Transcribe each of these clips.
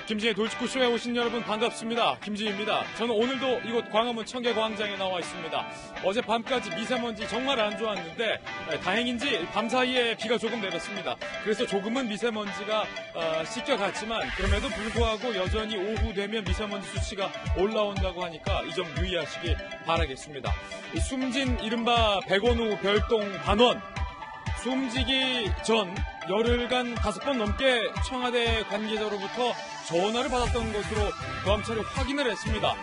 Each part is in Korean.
김진의 돌직구쇼에 오신 여러분 반갑습니다. 김진입니다. 저는 오늘도 이곳 광화문 청계광장에 나와 있습니다. 어젯밤까지 미세먼지 정말 안 좋았는데 다행인지 밤사이에 비가 조금 내렸습니다. 그래서 조금은 미세먼지가 씻겨갔지만 그럼에도 불구하고 여전히 오후 되면 미세먼지 수치가 올라온다고 하니까 이 점 유의하시기 바라겠습니다. 숨진 이른바 백원우 별동 반원 숨지기 전 열흘간 5번 넘게 청와대 관계자로부터 전화를 받았던 것으로 검찰이 확인을 했습니다.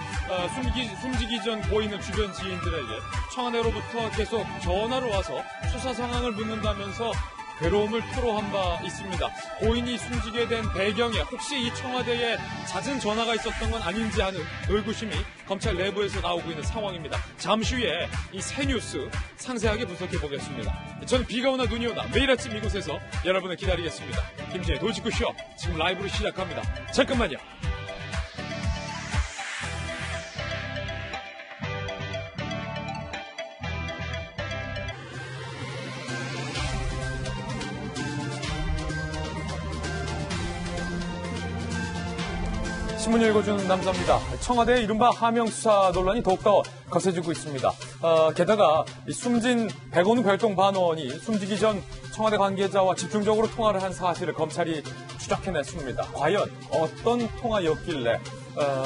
숨지기 전 고인은 주변 지인들에게 청와대로부터 계속 전화로 와서 수사 상황을 묻는다면서 괴로움을 토로한 바 있습니다. 고인이 숨지게 된 배경에 혹시 이 청와대에 잦은 전화가 있었던 건 아닌지 하는 의구심이 검찰 내부에서 나오고 있는 상황입니다. 잠시 후에 이 새 뉴스 상세하게 분석해 보겠습니다. 저는 비가 오나 눈이 오나 매일 아침 이곳에서 여러분을 기다리겠습니다. 김진의 돌직구쇼 지금 라이브로 시작합니다. 잠깐만요. 신문 읽어주는 남자입니다. 청와대의 이른바 하명수사 논란이 더욱더 거세지고 있습니다. 게다가 숨진 백원우 별동 반원이 숨지기 전 청와대 관계자와 집중적으로 통화를 한 사실을 검찰이 추적해냈습니다. 과연 어떤 통화였길래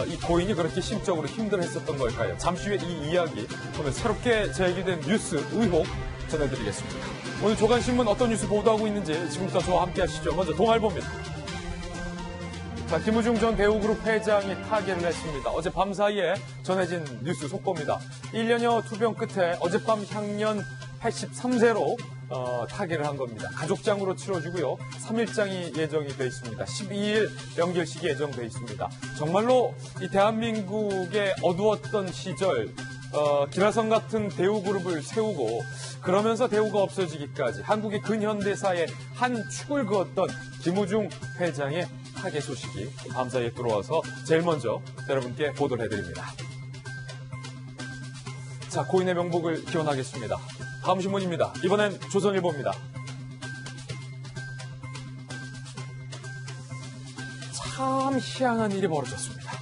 이 고인이 그렇게 심적으로 힘들어했었던 걸까요? 잠시 후에 이 이야기, 오늘 새롭게 제기된 뉴스 의혹 전해드리겠습니다. 오늘 조간신문 어떤 뉴스 보도하고 있는지 지금부터 저와 함께 하시죠. 먼저 동아일보입니다. 김우중 전 대우그룹 회장이 타계를 했습니다. 어제 밤 사이에 전해진 뉴스 속보입니다. 1년여 투병 끝에 어젯밤 향년 83세로 타계를 한 겁니다. 가족장으로 치러지고요. 3일장이 예정이 돼 있습니다. 12일 명절식이 예정돼 있습니다. 정말로 이 대한민국의 어두웠던 시절 기라성 같은 대우그룹을 세우고 그러면서 대우가 없어지기까지 한국의 근현대사의 한 축을 그었던 김우중 회장의 타계 소식이 밤사이에 들어와서 제일 먼저 여러분께 보도를 해드립니다. 자, 고인의 명복을 기원하겠습니다. 다음 신문입니다. 이번엔 조선일보입니다. 참 희한한 일이 벌어졌습니다.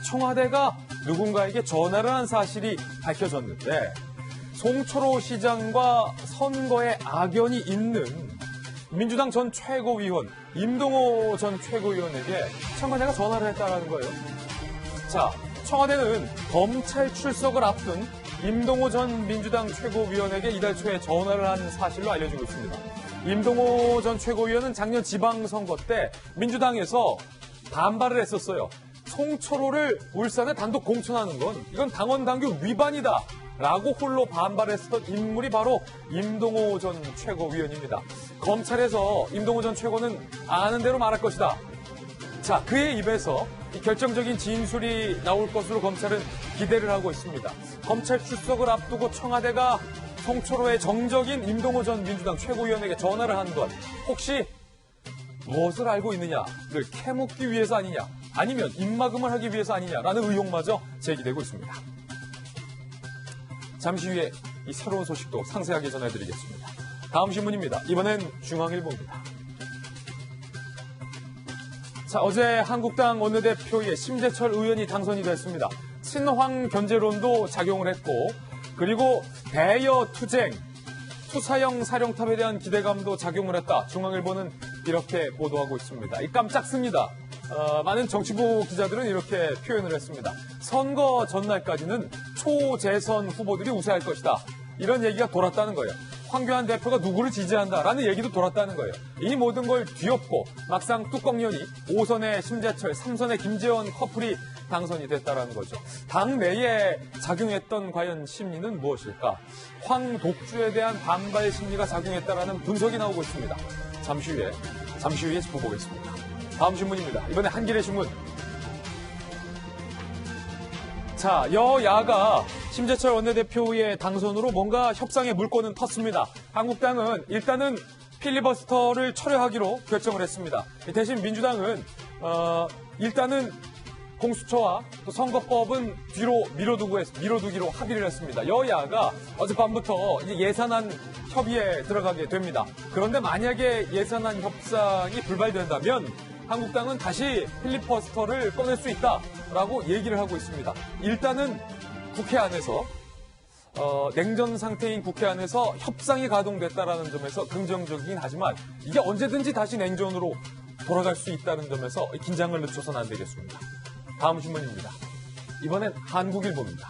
청와대가 누군가에게 전화를 한 사실이 밝혀졌는데 송철호 시장과 선거에 악연이 있는 민주당 전 최고위원 임동호 전 최고위원에게 청와대가 전화를 했다는 거예요. 자, 청와대는 검찰 출석을 앞둔 임동호 전 민주당 최고위원에게 이달 초에 전화를 한 사실로 알려지고 있습니다. 임동호 전 최고위원은 작년 지방선거 때 민주당에서 반발을 했었어요. 송철호를 울산에 단독 공천하는 건 이건 당원 당규 위반이다 라고 홀로 반발했었던 인물이 바로 임동호 전 최고위원입니다. 검찰에서 임동호 전 최고는 아는 대로 말할 것이다. 자, 그의 입에서 이 결정적인 진술이 나올 것으로 검찰은 기대를 하고 있습니다. 검찰 출석을 앞두고 청와대가 송철호의 정적인 임동호 전 민주당 최고위원에게 전화를 한 것 혹시 무엇을 알고 있느냐를 캐묻기 위해서 아니냐 아니면 입막음을 하기 위해서 아니냐라는 의혹마저 제기되고 있습니다. 잠시 후에 이 새로운 소식도 상세하게 전해드리겠습니다. 다음 신문입니다. 이번엔 중앙일보입니다. 자, 어제 한국당 원내대표의 심재철 의원이 당선이 됐습니다. 친황 견제론도 작용을 했고 그리고 대여 투쟁, 투사형 사령탑에 대한 기대감도 작용을 했다. 중앙일보는 이렇게 보도하고 있습니다. 이 깜짝습니다. 많은 정치부 기자들은 이렇게 표현을 했습니다. 선거 전날까지는 초재선 후보들이 우세할 것이다. 이런 얘기가 돌았다는 거예요. 황교안 대표가 누구를 지지한다라는 얘기도 돌았다는 거예요. 이 모든 걸 뒤엎고 막상 뚜껑 열이 5선의 심재철, 3선의 김재원 커플이 당선이 됐다는 거죠. 당 내에 작용했던 과연 심리는 무엇일까? 황 독주에 대한 반발 심리가 작용했다라는 분석이 나오고 있습니다. 잠시 후에 짚어보겠습니다. 다음 신문입니다. 이번에 한겨레 신문. 자, 여야가 심재철 원내대표의 당선으로 뭔가 협상의 물꼬는 텄습니다. 한국당은 일단은 필리버스터를 철회하기로 결정을 했습니다. 대신 민주당은 일단은 공수처와 또 선거법은 뒤로 미뤄두기로 합의를 했습니다. 여야가 어젯밤부터 이제 예산안 협의에 들어가게 됩니다. 그런데 만약에 예산안 협상이 불발된다면 한국당은 다시 필리버스터를 꺼낼 수 있다라고 얘기를 하고 있습니다. 일단은 국회 안에서 냉전 상태인 국회 안에서 협상이 가동됐다라는 점에서 긍정적이긴 하지만 이게 언제든지 다시 냉전으로 돌아갈 수 있다는 점에서 긴장을 늦춰서는 안 되겠습니다. 다음 신문입니다. 이번엔 한국일보입니다.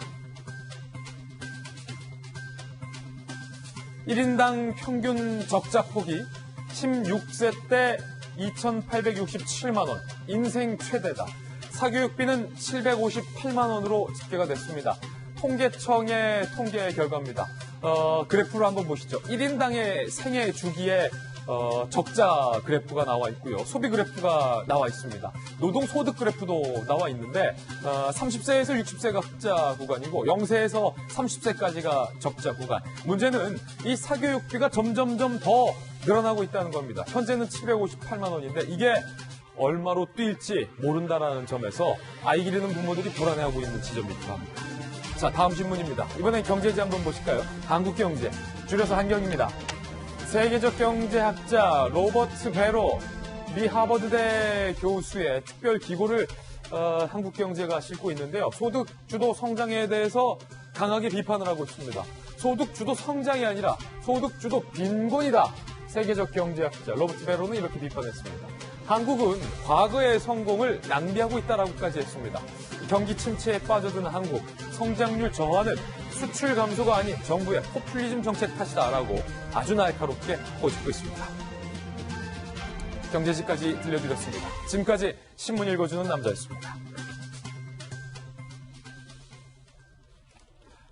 1인당 평균 적자폭이 16세 때 2,867만 원, 인생 최대다. 사교육비는 758만 원으로 집계가 됐습니다. 통계청의 통계 결과입니다. 그래프를 한번 보시죠. 1인당의 생애 주기에 적자 그래프가 나와 있고요. 소비 그래프가 나와 있습니다. 노동소득 그래프도 나와 있는데 30세에서 60세가 흑자 구간이고 0세에서 30세까지가 적자 구간. 문제는 이 사교육비가 점점점 더 늘어나고 있다는 겁니다. 현재는 758만 원인데 이게 얼마로 뛸지 모른다라는 점에서 아이 기르는 부모들이 불안해하고 있는 지점이기도 합니다. 자, 다음 신문입니다. 이번엔 경제지 한번 보실까요? 한국경제, 줄여서 한경입니다. 세계적 경제학자 로버트 베로, 미 하버드대 교수의 특별 기고를 한국경제가 싣고 있는데요. 소득주도 성장에 대해서 강하게 비판을 하고 있습니다. 소득주도 성장이 아니라 소득주도 빈곤이다. 세계적 경제학자 로버트 베로는 이렇게 비판했습니다. 한국은 과거의 성공을 낭비하고 있다라고까지 했습니다. 경기 침체에 빠져든 한국, 성장률 저하는 수출 감소가 아닌 정부의 포퓰리즘 정책 탓이다라고 아주 날카롭게 꼬집고 있습니다. 경제지까지 들려드렸습니다. 지금까지 신문 읽어주는 남자였습니다.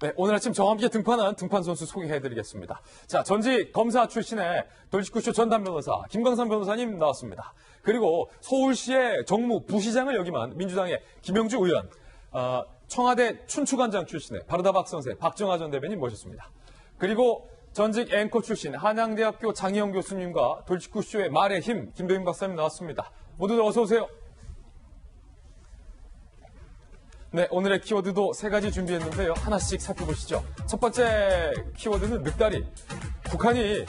네, 오늘 아침 저와 함께 등판한 등판 선수 소개해드리겠습니다. 자, 전직 검사 출신의 돌직구쇼 전담 변호사 김광선 변호사님 나왔습니다. 그리고 서울시의 정무 부시장을 역임한 민주당의 김영주 의원, 청와대 춘추관장 출신의 바르다박 선생 박정하 전 대변인 모셨습니다. 그리고 전직 앵커 출신 한양대학교 장희영 교수님과 돌직구쇼의 말의 힘 김도윤 박사님 나왔습니다. 모두 어서 오세요. 네, 오늘의 키워드도 세 가지 준비했는데요. 하나씩 살펴보시죠. 첫 번째 키워드는 늑다리. 북한이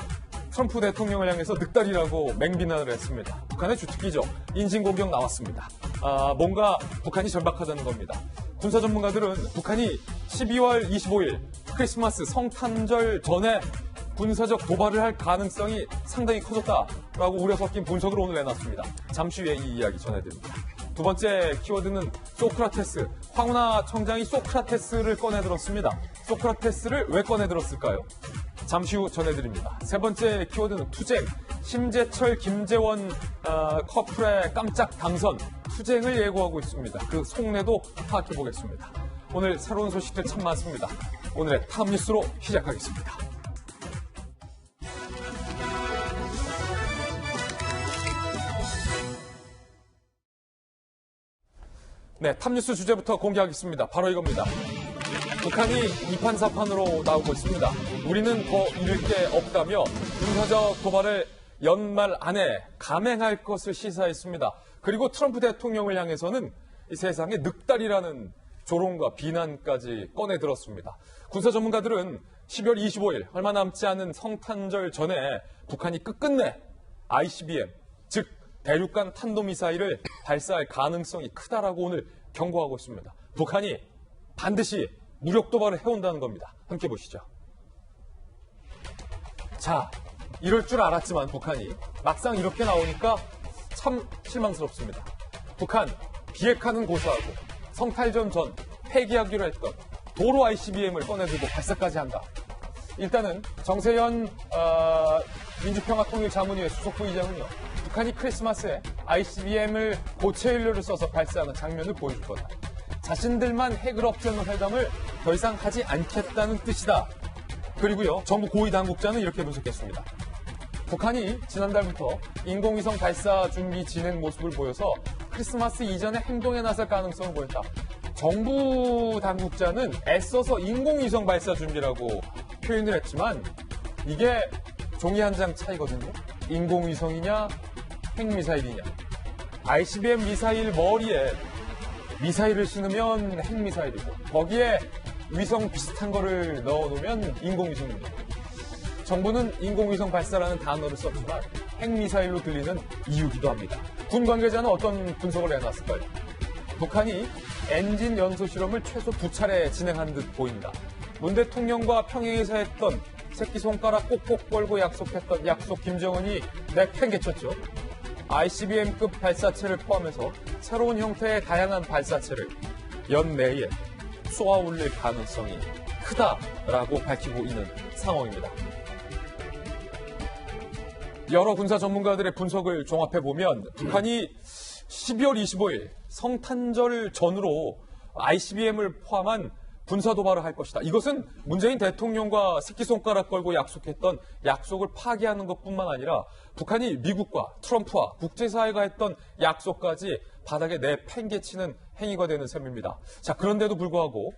트럼프 대통령을 향해서 늑다리라고 맹비난을 했습니다. 북한의 주특기죠. 인신공격 나왔습니다. 뭔가 북한이 절박하다는 겁니다. 군사 전문가들은 북한이 12월 25일 크리스마스 성탄절 전에 군사적 도발을 할 가능성이 상당히 커졌다라고 우려 섞인 분석을 오늘 내놨습니다. 잠시 후에 이 이야기 전해드립니다. 두 번째 키워드는 소크라테스. 황운하 청장이 소크라테스를 꺼내들었습니다. 소크라테스를 왜 꺼내들었을까요? 잠시 후 전해드립니다. 세 번째 키워드는 투쟁. 심재철, 김재원 커플의 깜짝 당선. 투쟁을 예고하고 있습니다. 그 속내도 파악해보겠습니다. 오늘 새로운 소식들 참 많습니다. 오늘의 탑뉴스로 시작하겠습니다. 네, 탑뉴스 주제부터 공개하겠습니다. 바로 이겁니다. 북한이 이판사판으로 나오고 있습니다. 우리는 더 잃을 게 없다며 군사적 도발을 연말 안에 감행할 것을 시사했습니다. 그리고 트럼프 대통령을 향해서는 이 세상에 늑다리라는 조롱과 비난까지 꺼내들었습니다. 군사 전문가들은 12월 25일 얼마 남지 않은 성탄절 전에 북한이 끝끝내 ICBM, 즉 대륙간 탄도미사일을 발사할 가능성이 크다라고 오늘 경고하고 있습니다. 북한이 반드시 무력 도발을 해온다는 겁니다. 함께 보시죠. 자, 이럴 줄 알았지만 북한이 막상 이렇게 나오니까 참 실망스럽습니다. 북한 비핵화는 고수하고 성탄절 전 폐기하기로 했던 도로 ICBM을 꺼내들고 발사까지 한다. 일단은 정세현 민주평화통일자문위의 수석 부의장은요. 북한이 크리스마스에 ICBM을 고체 연료를 써서 발사하는 장면을 보여줄 거다. 자신들만 핵을 없애는 회담을 더 이상 하지 않겠다는 뜻이다. 그리고요, 정부 고위 당국자는 이렇게 분석했습니다. 북한이 지난달부터 인공위성 발사 준비 진행 모습을 보여서 크리스마스 이전에 행동에 나설 가능성을 보였다. 정부 당국자는 애써서 인공위성 발사 준비라고 표현을 했지만 이게 종이 한 장 차이거든요. 인공위성이냐 핵미사일이냐. ICBM 미사일 머리에 미사일을 씌우면 핵미사일이고 거기에 위성 비슷한 거를 넣어놓으면 인공위성입니다. 정부는 인공위성 발사라는 단어를 썼지만 핵미사일로 들리는 이유기도 합니다. 군 관계자는 어떤 분석을 내놨을까요? 북한이 엔진 연소 실험을 최소 2차례 진행한 듯 보인다. 문 대통령과 평양에서 했던 새끼손가락 꼭꼭 걸고 약속했던 약속 김정은이 내팽개쳤죠. ICBM급 발사체를 포함해서 새로운 형태의 다양한 발사체를 연내에 쏘아 올릴 가능성이 크다라고 밝히고 있는 상황입니다. 여러 군사 전문가들의 분석을 종합해보면 북한이 12월 25일 성탄절 전후로 ICBM을 포함한 군사 도발을 할 것이다. 이것은 문재인 대통령과 새끼손가락 걸고 약속했던 약속을 파기하는 것뿐만 아니라 북한이 미국과 트럼프와 국제사회가 했던 약속까지 바닥에 내팽개치는 행위가 되는 셈입니다. 자, 그럼에도 불구하고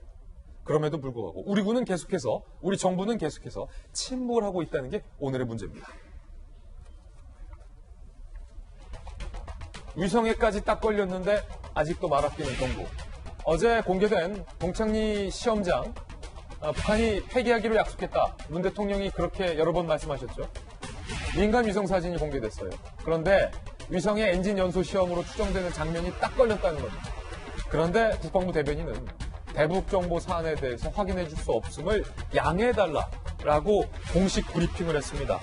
우리 정부는 계속해서 침묵을 하고 있다는 게 오늘의 문제입니다. 위성에까지 딱 걸렸는데 아직도 말아끼는 정부. 어제 공개된 동창리 시험장, 북한이 폐기하기로 약속했다. 문 대통령이 그렇게 여러 번 말씀하셨죠. 민간 위성 사진이 공개됐어요. 그런데 위성의 엔진 연소 시험으로 추정되는 장면이 딱 걸렸다는 겁니다. 그런데 국방부 대변인은 대북 정보 사안에 대해서 확인해 줄 수 없음을 양해해달라라고 공식 브리핑을 했습니다.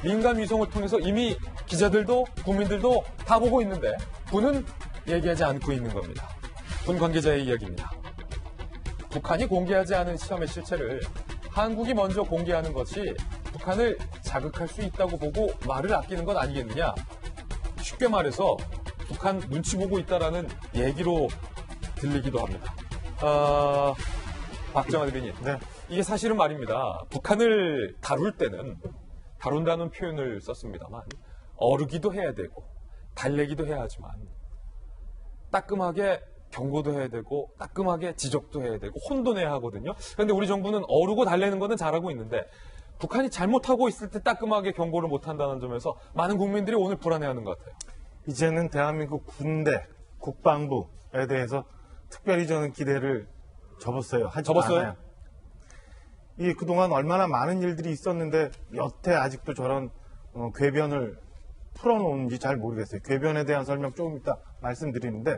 민간 위성을 통해서 이미 기자들도 국민들도 다 보고 있는데 군은 얘기하지 않고 있는 겁니다. 군 관계자의 이야기입니다. 북한이 공개하지 않은 시험의 실체를 한국이 먼저 공개하는 것이 북한을 자극할 수 있다고 보고 말을 아끼는 건 아니겠느냐. 쉽게 말해서 북한 눈치 보고 있다라는 얘기로 들리기도 합니다. 박정아 대변인. 네. 이게 사실은 말입니다. 북한을 다룬다는 표현을 썼습니다만 어르기도 해야 되고 달래기도 해야 하지만 따끔하게 경고도 해야 되고 따끔하게 지적도 해야 되고 혼도 내야 하거든요. 그런데 우리 정부는 어르고 달래는 거는 잘하고 있는데 북한이 잘못하고 있을 때 따끔하게 경고를 못한다는 점에서 많은 국민들이 오늘 불안해하는 것 같아요. 이제는 대한민국 군대, 국방부에 대해서 특별히 저는 기대를 접었어요. 접었어요? 이 그동안 얼마나 많은 일들이 있었는데 여태 아직도 저런 궤변을 풀어놓은지 잘 모르겠어요. 궤변에 대한 설명 조금 이따 말씀드리는데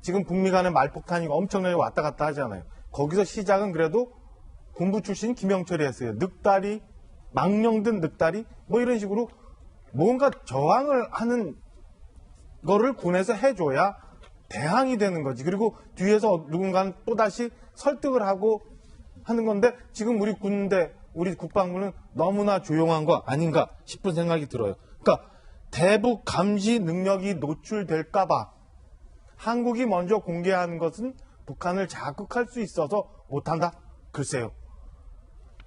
지금 북미 간의 말폭탄이 엄청나게 왔다 갔다 하잖아요. 거기서 시작은 그래도 군부 출신 김영철이 했어요. 늑다리, 망령든 늑다리 뭐 이런 식으로 뭔가 저항을 하는 거를 군에서 해줘야 대항이 되는 거지. 그리고 뒤에서 누군가는 또다시 설득을 하고 하는 건데 지금 우리 군대, 우리 국방부는 너무나 조용한 거 아닌가 싶은 생각이 들어요. 그러니까 대북 감시 능력이 노출될까 봐 한국이 먼저 공개하는 것은 북한을 자극할 수 있어서 못한다? 글쎄요.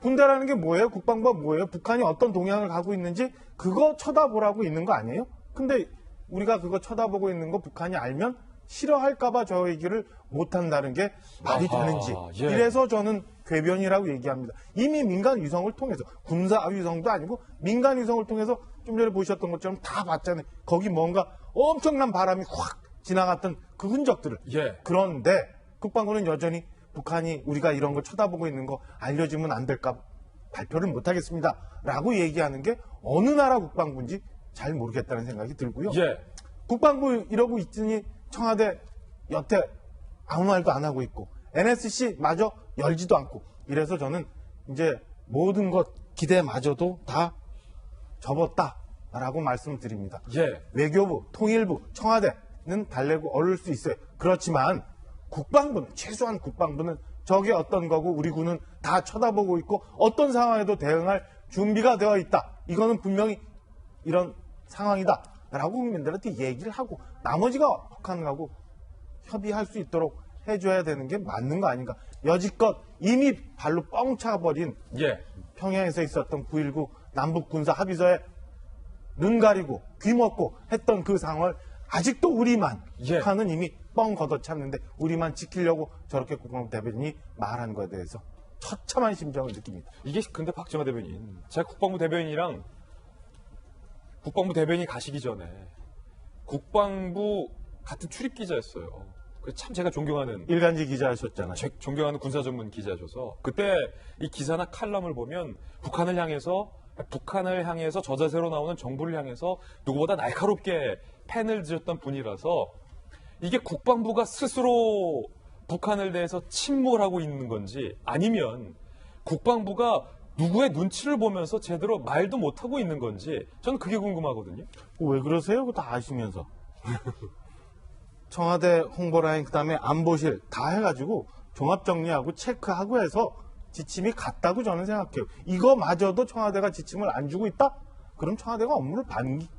군대라는 게 뭐예요? 국방부가 뭐예요? 북한이 어떤 동향을 가고 있는지 그거 쳐다보라고 있는 거 아니에요? 근데 우리가 그거 쳐다보고 있는 거 북한이 알면 싫어할까봐 저 얘기를 못한다는 게 말이 되는지. 예. 이래서 저는 궤변이라고 얘기합니다. 이미 민간 위성을 통해서 군사 위성도 아니고 민간 위성을 통해서 좀 전에 보셨던 것처럼 다 봤잖아요. 거기 뭔가 엄청난 바람이 확 지나갔던 그 흔적들을. 예. 그런데 국방부는 여전히 북한이 우리가 이런 걸 쳐다보고 있는 거 알려주면 안 될까 발표를 못하겠습니다. 라고 얘기하는 게 어느 나라 국방부인지 잘 모르겠다는 생각이 들고요. 예. 국방부 이러고 있으니 청와대 여태 아무 말도 안 하고 있고 NSC 마저 열지도 않고 이래서 저는 이제 모든 것 기대마저도 다 접었다라고 말씀드립니다. 예. 외교부, 통일부, 청와대는 달래고 어를 수 있어요. 그렇지만 국방부는 최소한 국방부는 저게 어떤 거고 우리 군은 다 쳐다보고 있고 어떤 상황에도 대응할 준비가 되어 있다. 이거는 분명히 이런 상황이다. 라고 국민들한테 얘기를 하고 나머지가 혹한하고 협의할 수 있도록 해줘야 되는 게 맞는 거 아닌가. 여지껏 이미 발로 뻥 차버린 예. 평양에서 있었던 9.19 남북군사 합의서에 눈 가리고 귀 먹고 했던 그 상황을 아직도 우리만 예. 북한은 이미 뻥 걷어찼는데 우리만 지키려고 저렇게 국방부 대변인이 말한 거에 대해서 처참한 심정을 느낍니다. 이게 근데 박정아 대변인, 제가 국방부 대변인이 가시기 전에 국방부 같은 출입 기자였어요. 참 제가 존경하는 일간지 기자하셨잖아요. 존경하는 군사 전문 기자셔서 그때 이 기사나 칼럼을 보면 북한을 향해서 북한을 향해서 저자세로 나오는 정부를 향해서 누구보다 날카롭게 펜을 드셨던 분이라서 이게 국방부가 스스로 북한을 대해서 침몰하고 있는 건지 아니면 국방부가 누구의 눈치를 보면서 제대로 말도 못하고 있는 건지 저는 그게 궁금하거든요. 왜 그러세요? 그거 다 아시면서. 청와대 홍보라인 그다음에 안보실 다 해가지고 종합정리하고 체크하고 해서 지침이 같다고 저는 생각해요. 이거마저도 청와대가 지침을 안 주고 있다? 그럼 청와대가 업무를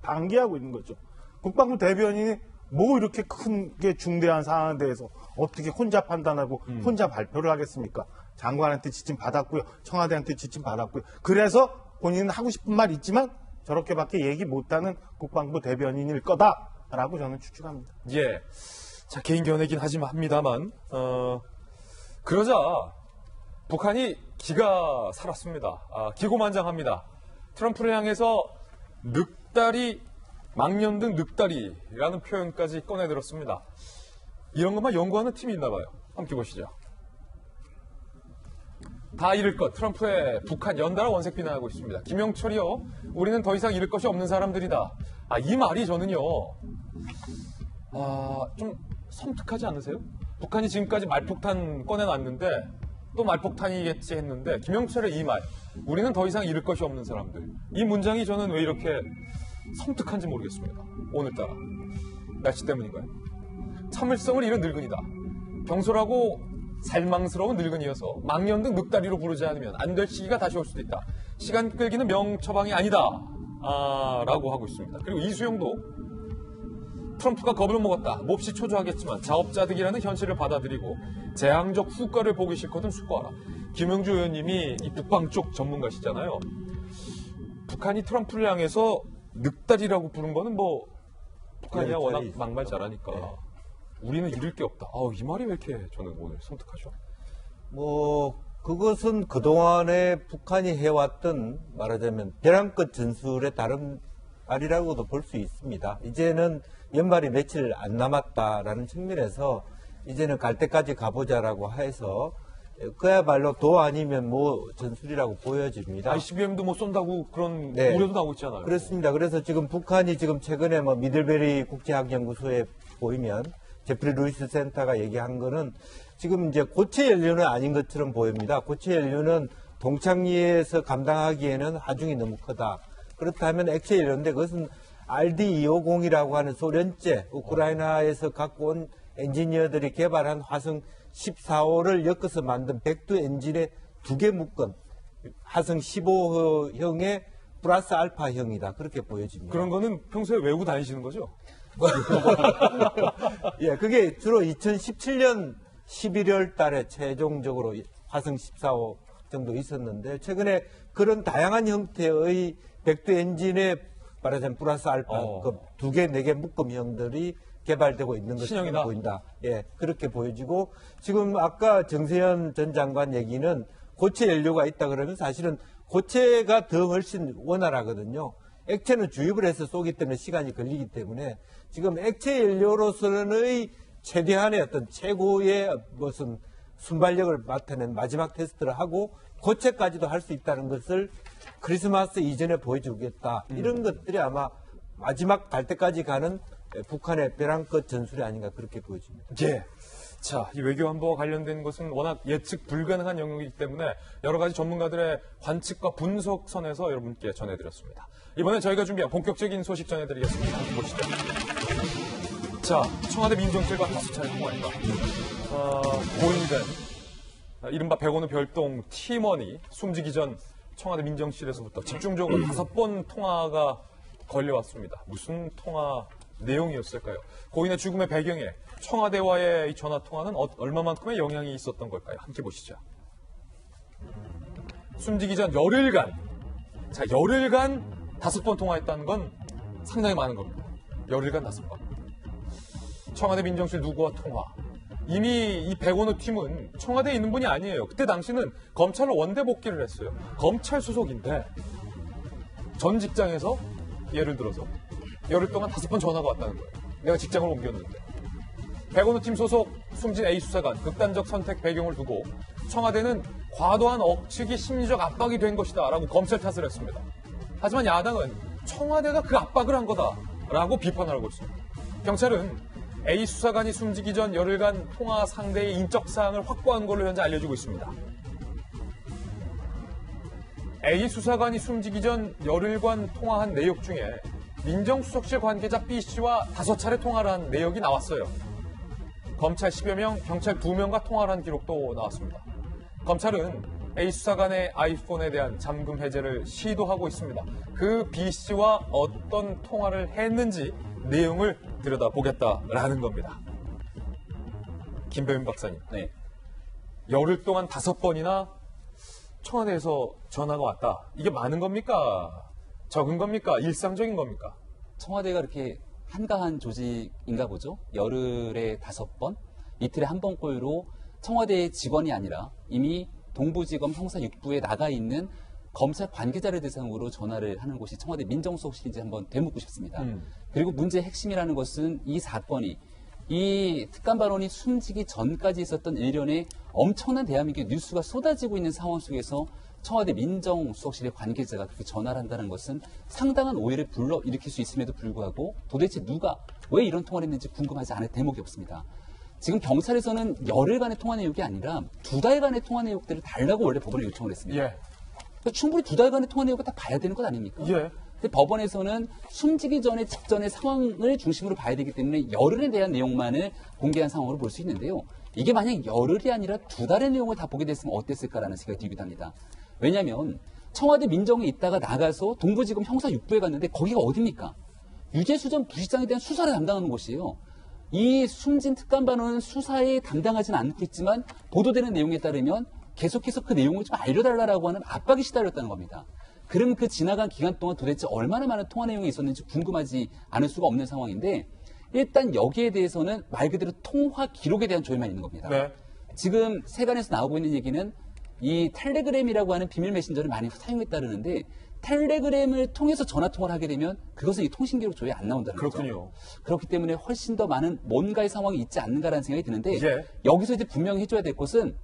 방기하고 있는 거죠. 국방부 대변인이 뭐 이렇게 큰 게 중대한 사안에 대해서 어떻게 혼자 판단하고 혼자 발표를 하겠습니까? 장관한테 지침 받았고요. 청와대한테 지침 받았고요. 그래서 본인은 하고 싶은 말 있지만 저렇게밖에 얘기 못하는 국방부 대변인일 거다라고 저는 추측합니다. 예. 자, 개인 견해긴 합니다만, 그러자 북한이 기가 살았습니다. 기고만장합니다. 트럼프를 향해서 늑다리, 망년등 늑다리라는 표현까지 꺼내들었습니다. 이런 것만 연구하는 팀이 있나 봐요. 함께 보시죠. 다 잃을 것. 트럼프의 북한 연달아 원색 비난하고 있습니다. 김영철이요. 우리는 더 이상 잃을 것이 없는 사람들이다. 이 말이 저는요. 좀 섬뜩하지 않으세요? 북한이 지금까지 말폭탄 꺼내놨는데 또 말폭탄이겠지 했는데 김영철의 이 말. 우리는 더 이상 잃을 것이 없는 사람들. 이 문장이 저는 왜 이렇게 섬뜩한지 모르겠습니다. 오늘따라. 날씨 때문인가요? 참을성을 잃은 늙은이다. 경솔하고 살망스러운 늙은이여서 망년등 늑다리로 부르지 않으면 안 될 시기가 다시 올 수도 있다. 시간 끌기는 명처방이 아니다. 라고 하고 있습니다. 그리고 이수영도 트럼프가 겁을 먹었다. 몹시 초조하겠지만 자업자득이라는 현실을 받아들이고 재앙적 후과를 보기 싫거든 숙고하라. 김영주 의원님이 이 북방 쪽 전문가시잖아요. 북한이 트럼프를 향해서 늑다리라고 부른 거는 뭐 북한이야 워낙 막말 잘하니까 네. 우리는 잃을 게 없다. 이 말이 왜 이렇게 저는 오늘 섬뜩하죠? 그것은 그동안에 북한이 해왔던 말하자면 벼랑끝 전술의 다른 말이라고도 볼 수 있습니다. 이제는 연말이 며칠 안 남았다라는 측면에서 이제는 갈 때까지 가보자라고 해서 그야말로 도 아니면 뭐 전술이라고 보여집니다. ICBM도 뭐 쏜다고 그런 네. 우려도 나오고 있잖아요. 그렇습니다. 그래서 지금 북한이 지금 최근에 뭐 미들베리 국제학연구소에 보이면 제프리 루이스 센터가 얘기한 거는 지금 이제 고체 연료는 아닌 것처럼 보입니다. 고체 연료는 동창리에서 감당하기에는 하중이 너무 크다. 그렇다면 액체 연료인데 그것은 RD-250이라고 하는 소련제 우크라이나에서 갖고 온 엔지니어들이 개발한 화성 14호를 엮어서 만든 백두 엔진의 2개 묶은 화성 15형의 플러스 알파형이다. 그렇게 보여집니다. 그런 거는 평소에 외우고 다니시는 거죠? 예, 그게 주로 2017년 11월 달에 최종적으로 화성 14호 정도 있었는데 최근에 그런 다양한 형태의 백두 엔진의 말하자면 플러스 알파 그 2개, 4개 묶음형들이 개발되고 있는 것처럼 신형이다. 보인다. 예, 그렇게 보여지고 지금 아까 정세현 전 장관 얘기는 고체 연료가 있다 그러면 사실은 고체가 더 훨씬 원활하거든요. 액체는 주입을 해서 쏘기 때문에 시간이 걸리기 때문에 지금 액체 연료로서는의 최대한의 어떤 최고의 무슨 순발력을 나타낸 마지막 테스트를 하고 고체까지도 할 수 있다는 것을 크리스마스 이전에 보여주겠다. 이런 것들이 아마 마지막 갈 때까지 가는 북한의 벼랑끝 전술이 아닌가 그렇게 보여집니다. 예. 자, 이 외교안보와 관련된 것은 워낙 예측 불가능한 영역이기 때문에 여러 가지 전문가들의 관측과 분석선에서 여러분께 전해드렸습니다. 이번에 저희가 준비한 본격적인 소식 전해드리겠습니다. 보시죠. 자, 청와대 민정실과 다수 차례 통화입니다. 고인된 이른바 백원의 별동 팀원이 숨지기 전 청와대 민정실에서부터 집중적으로 5번 통화가 걸려왔습니다. 무슨 통화 내용이었을까요? 고인의 죽음의 배경에 청와대와의 이 전화 통화는 얼마만큼의 영향이 있었던 걸까요? 함께 보시죠. 숨지기 전 열흘간, 자, 열흘간 5번 통화했다는 건 상당히 많은 겁니다. 열흘간 5번. 청와대 민정실 누구와 통화. 이미 이 백원호 팀은 청와대에 있는 분이 아니에요. 그때 당시는 검찰로 원대 복귀를 했어요. 검찰 소속인데 전 직장에서 예를 들어서 열흘 동안 5번 전화가 왔다는 거예요. 내가 직장을 옮겼는데. 백원호 팀 소속 숨진 A 수사관 극단적 선택 배경을 두고 청와대는 과도한 억측이 심리적 압박이 된 것이다 라고 검찰 탓을 했습니다. 하지만 야당은 청와대가 그 압박을 한 거다라고 비판을 하고 있습니다. 경찰은 A 수사관이 숨지기 전 열흘간 통화 상대의 인적 사항을 확보한 걸로 현재 알려지고 있습니다. A 수사관이 숨지기 전 열흘간 통화한 내역 중에 민정수석실 관계자 B씨와 5차례 통화를 한 내역이 나왔어요. 검찰 10여 명, 경찰 2명과 통화를 한 기록도 나왔습니다. 검찰은 A 수사관의 아이폰에 대한 잠금 해제를 시도하고 있습니다. 그 B씨와 어떤 통화를 했는지 내용을 들여다보겠다라는 겁니다. 김배윤 박사님, 네. 열흘 동안 5번이나 청와대에서 전화가 왔다. 이게 많은 겁니까? 적은 겁니까? 일상적인 겁니까? 청와대가 그렇게 한가한 조직인가 보죠. 열흘에 5번, 이틀에 1번 꼴로 청와대의 직원이 아니라 이미 동부지검 형사 6부에 나가 있는 검찰 관계자를 대상으로 전화를 하는 곳이 청와대 민정수석실인지 한번 되묻고 싶습니다. 그리고 문제의 핵심이라는 것은 이 사건이 이 특감반원이 숨지기 전까지 있었던 일련의 엄청난 대한민국의 뉴스가 쏟아지고 있는 상황 속에서 청와대 민정수석실의 관계자가 그렇게 전화를 한다는 것은 상당한 오해를 불러일으킬 수 있음에도 불구하고 도대체 누가 왜 이런 통화를 했는지 궁금하지 않을 대목이 없습니다. 지금 경찰에서는 열흘간의 통화 내역이 아니라 2달간의 통화 내역들을 달라고 원래 법원에 요청을 했습니다. 예. 그러니까 충분히 2달간의 통화 내역을 다 봐야 되는 것 아닙니까? 예. 근데 법원에서는 숨지기 전에 직전의 상황을 중심으로 봐야 되기 때문에 열흘에 대한 내용만을 공개한 상황으로 볼 수 있는데요. 이게 만약 열흘이 아니라 2달의 내용을 다 보게 됐으면 어땠을까라는 생각이 들기도 합니다. 왜냐하면 청와대 민정에 있다가 나가서 동부지검 형사 6부에 갔는데 거기가 어딥니까? 유죄수전 부시장에 대한 수사를 담당하는 곳이에요. 이 숨진 특감반원은 수사에 담당하지는 않고 있지만 보도되는 내용에 따르면 계속해서 그 내용을 좀 알려달라고 하는 압박이 시달렸다는 겁니다. 그러면 그 지나간 기간 동안 도대체 얼마나 많은 통화 내용이 있었는지 궁금하지 않을 수가 없는 상황인데 일단 여기에 대해서는 말 그대로 통화 기록에 대한 조회만 있는 겁니다. 네. 지금 세간에서 나오고 있는 얘기는 이 텔레그램이라고 하는 비밀 메신저를 많이 사용했다는데 텔레그램을 통해서 전화 통화를 하게 되면 그것은 이 통신기록 조회에 안 나온다는 그렇군요. 거죠. 그렇기 때문에 훨씬 더 많은 뭔가의 상황이 있지 않는가라는 생각이 드는데 예. 여기서 이제 분명히 해줘야 될 것은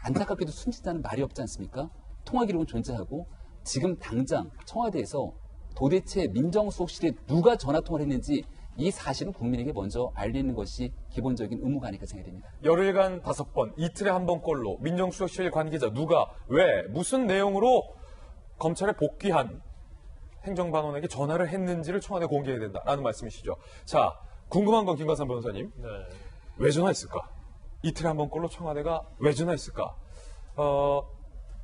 안타깝게도 숨진다는 말이 없지 않습니까? 통화 기록은 존재하고 지금 당장 청와대에서 도대체 민정수석실에 누가 전화 통화를 했는지 이 사실은 국민에게 먼저 알리는 것이 기본적인 의무가 아닐까 생각이 됩니다. 열흘간 5번, 이틀에 1번꼴로 민정수석실 관계자 누가 왜 무슨 내용으로 검찰에 복귀한 행정반원에게 전화를 했는지를 청와대 공개해야 된다라는 말씀이시죠. 자, 궁금한 건 김관삼 변호사님. 왜 전화했을까? 이틀에 1번꼴로 청와대가 왜 전화했을까?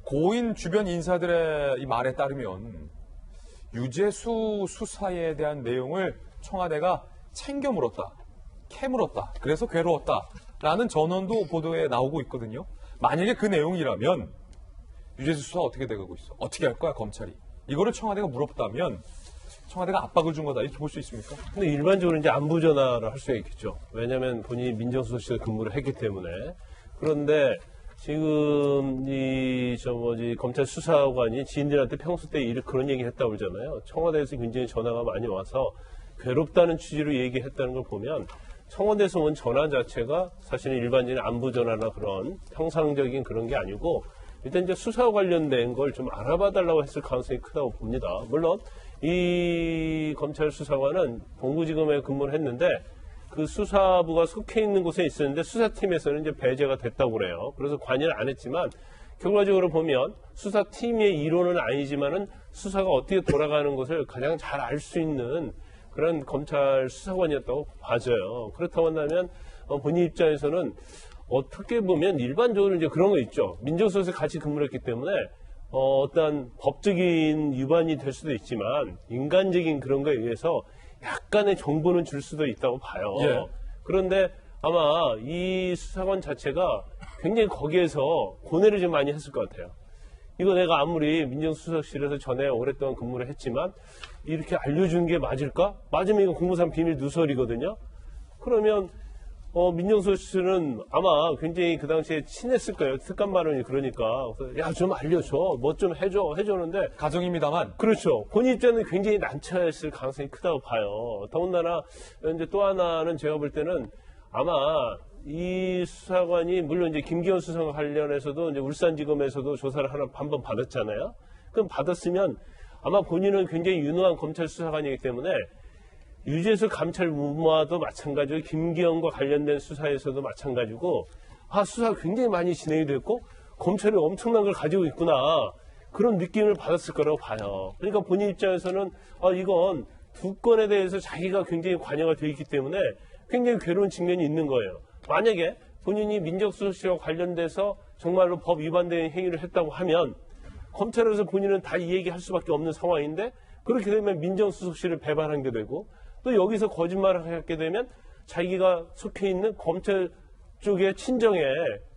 고인 주변 인사들의 이 말에 따르면 유재수 수사에 대한 내용을 청와대가 챙겨 물었다, 캐물었다, 그래서 괴로웠다라는 전언도 보도에 나오고 있거든요. 만약에 그 내용이라면 유재수 수사 어떻게 돼가고 있어? 어떻게 할 거야 검찰이? 이거를 청와대가 물었다면 청와대가 압박을 준 거다 이렇게 볼 수 있습니까? 근데 일반적으로 이제 안부 전화를 할 수가 있겠죠. 왜냐하면 본인이 민정수석실에 근무를 했기 때문에. 그런데 지금 검찰 수사관이 지인들한테 평소 때 그런 얘기 했다고 그러잖아요. 청와대에서 굉장히 전화가 많이 와서 괴롭다는 취지로 얘기했다는 걸 보면 청와대에서 온 전화 자체가 사실은 일반적인 안부 전화나 그런 평상적인 그런 게 아니고 일단 이제 수사와 관련된 걸 좀 알아봐 달라고 했을 가능성이 크다고 봅니다. 물론 이 검찰 수사관은 동부지검에 근무를 했는데 그 수사부가 속해 있는 곳에 있었는데 수사팀에서는 이제 배제가 됐다고 그래요. 그래서 관여를 안 했지만 결과적으로 보면 수사팀의 이론은 아니지만은 수사가 어떻게 돌아가는 것을 가장 잘 알 수 있는 그런 검찰 수사관이었다고 봐져요. 그렇다고 한다면 본인 입장에서는 어떻게 보면 일반적으로 이제 그런 거 있죠. 민정수석에 같이 근무를 했기 때문에 어떤 법적인 위반이 될 수도 있지만 인간적인 그런 거에 의해서 약간의 정보는 줄 수도 있다고 봐요. 예. 그런데 아마 이 수사관 자체가 굉장히 거기에서 고뇌를 좀 많이 했을 것 같아요. 이거 내가 아무리 민정수석실에서 전에 오랫동안 근무를 했지만 이렇게 알려준 게 맞을까? 맞으면 이거 공무상 비밀 누설이거든요. 그러면 민정수석실은 아마 굉장히 그 당시에 친했을 거예요. 특감반원이 그러니까. 야, 좀 알려줘. 뭐 좀 해줬는데. 가정입니다만. 그렇죠. 본인 입장은 굉장히 난처했을 가능성이 크다고 봐요. 더군다나 이제 또 하나는 제가 볼 때는 아마 이 수사관이 물론 이제 김기현 수사관 관련해서도 이제 울산지검에서도 조사를 한번 받았잖아요. 그럼 받았으면 아마 본인은 굉장히 유능한 검찰 수사관이기 때문에 유재수 감찰 무마도 마찬가지고 김기현과 관련된 수사에서도 마찬가지고 수사가 굉장히 많이 진행이 됐고 검찰이 엄청난 걸 가지고 있구나 그런 느낌을 받았을 거라고 봐요. 그러니까 본인 입장에서는 이건 두 건에 대해서 자기가 굉장히 관여가 되어 있기 때문에 굉장히 괴로운 측면이 있는 거예요. 만약에 본인이 민정수석실과 관련돼서 정말로 법 위반된 행위를 했다고 하면 검찰에서 본인은 다 이 얘기할 수밖에 없는 상황인데 그렇게 되면 민정수석실을 배반하게 되고 또 여기서 거짓말을 하게 되면 자기가 속해 있는 검찰 쪽의 친정에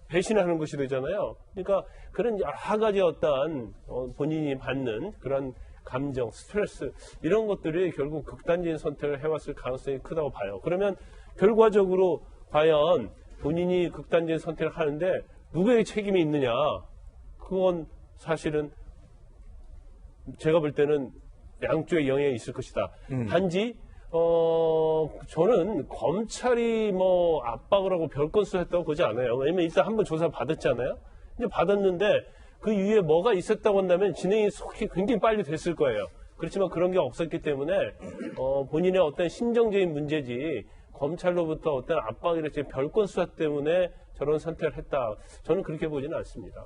배신하는 것이 되잖아요. 그러니까 그런 여러 가지 어떠한 본인이 받는 그런 감정, 스트레스 이런 것들이 결국 극단적인 선택을 해왔을 가능성이 크다고 봐요. 그러면 결과적으로 과연 본인이 극단적인 선택을 하는데 누구의 책임이 있느냐? 그건 사실은 제가 볼 때는 양쪽의 영향이 있을 것이다. 단지 저는 검찰이 뭐 압박을 하고 별건 수했다고 보지 않아요. 왜냐면 일단 한번 조사 받았잖아요. 이제 받았는데 그 이후에 뭐가 있었다고 한다면 진행이 속히 굉장히 빨리 됐을 거예요. 그렇지만 그런 게 없었기 때문에 본인의 어떤 심정적인 문제지 검찰로부터 어떤 압박이랄지 별건 수사 때문에 저런 선택을 했다. 저는 그렇게 보지는 않습니다.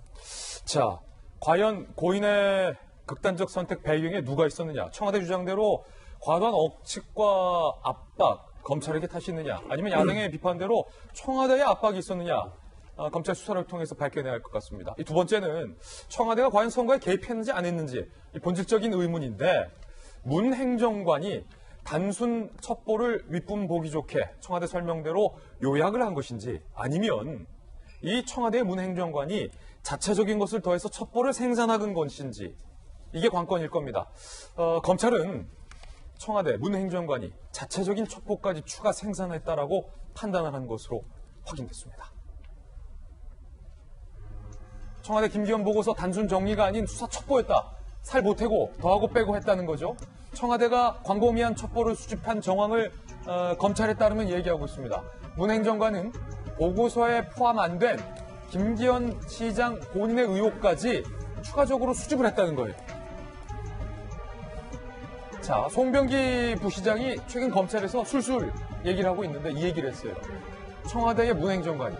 자, 과연 고인의 극단적 선택 배경에 누가 있었느냐? 청와대 주장대로 과도한 억측과 압박, 검찰에게 탓이느냐? 아니면 야당의 비판대로 청와대의 압박이 있었느냐? 검찰 수사를 통해서 밝혀내야 할 것 같습니다. 이 두 번째는 청와대가 과연 선거에 개입했는지 안 했는지 이 본질적인 의문인데 문 행정관이 단순 첩보를 윗분 보기 좋게 청와대 설명대로 요약을 한 것인지 아니면 이 청와대의 문 행정관이 자체적인 것을 더해서 첩보를 생산한 것인지 이게 관건일 겁니다. 검찰은 청와대 문 행정관이 자체적인 첩보까지 추가 생산했다라고 판단을 한 것으로 확인됐습니다. 청와대 김기현 보고서 단순 정리가 아닌 수사 첩보였다. 살 보태고 더하고 빼고 했다는 거죠. 청와대가 광범위한 첩보를 수집한 정황을 검찰에 따르면 얘기하고 있습니다. 문 행정관은 보고서에 포함 안 된 김기현 시장 본인의 의혹까지 추가적으로 수집을 했다는 거예요. 자, 송병기 부시장이 최근 검찰에서 술술 얘기를 하고 있는데 이 얘기를 했어요. 청와대의 문 행정관이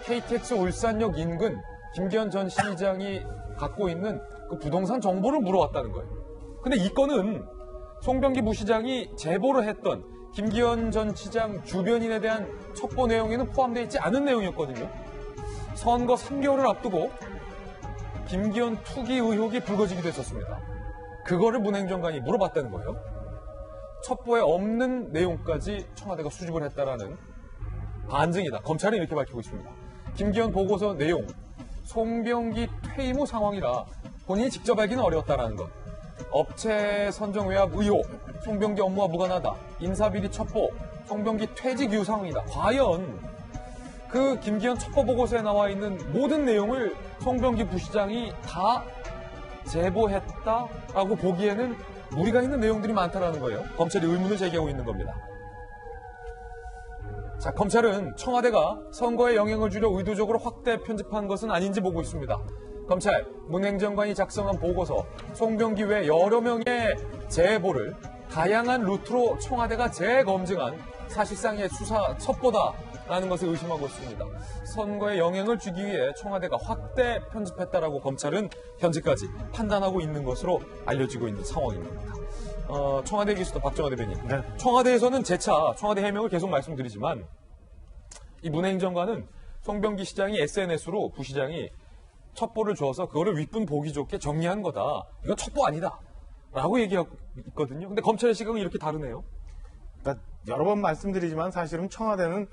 KTX 울산역 인근 김기현 전 시장이 갖고 있는 그 부동산 정보를 물어왔다는 거예요. 근데 이 건은 송병기 부시장이 제보를 했던 김기현 전 시장 주변인에 대한 첩보 내용에는 포함되어 있지 않은 내용이었거든요. 선거 3개월을 앞두고 김기현 투기 의혹이 불거지기도 했었습니다. 그거를 문 행정관이 물어봤다는 거예요. 첩보에 없는 내용까지 청와대가 수집을 했다라는 반증이다. 검찰이 이렇게 밝히고 있습니다. 김기현 보고서 내용, 송병기 퇴임 후 상황이라 본인이 직접 알기는 어려웠다라는 것. 업체 선정 외압 의혹, 송병기 업무와 무관하다. 인사비리 첩보, 송병기 퇴직 이후 상황이다. 과연 그 김기현 첩보 보고서에 나와 있는 모든 내용을 송병기 부시장이 다 제보했다라고 보기에는 무리가 있는 내용들이 많다라는 거예요. 검찰이 의문을 제기하고 있는 겁니다. 자, 검찰은 청와대가 선거에 영향을 주려 의도적으로 확대 편집한 것은 아닌지 보고 있습니다. 검찰, 문 행정관이 작성한 보고서, 송병기 외 여러 명의 제보를 다양한 루트로 청와대가 재검증한 사실상의 수사 첩보다라는 것을 의심하고 있습니다. 선거에 영향을 주기 위해 청와대가 확대 편집했다라고 검찰은 현재까지 판단하고 있는 것으로 알려지고 있는 상황입니다. 청와대에 계시던 박정화 대변인. 네. 청와대에서는 재차 청와대 해명을 계속 말씀드리지만 이 문 행정관은 송병기 시장이 SNS로 부시장이 첩보를 줘서 그거를 윗분 보기 좋게 정리한 거다. 이건 첩보 아니다. 라고 얘기하고 있거든요. 근데 검찰의 시각은 이렇게 다르네요. 그러니까 여러 번 말씀드리지만 사실은 청와대는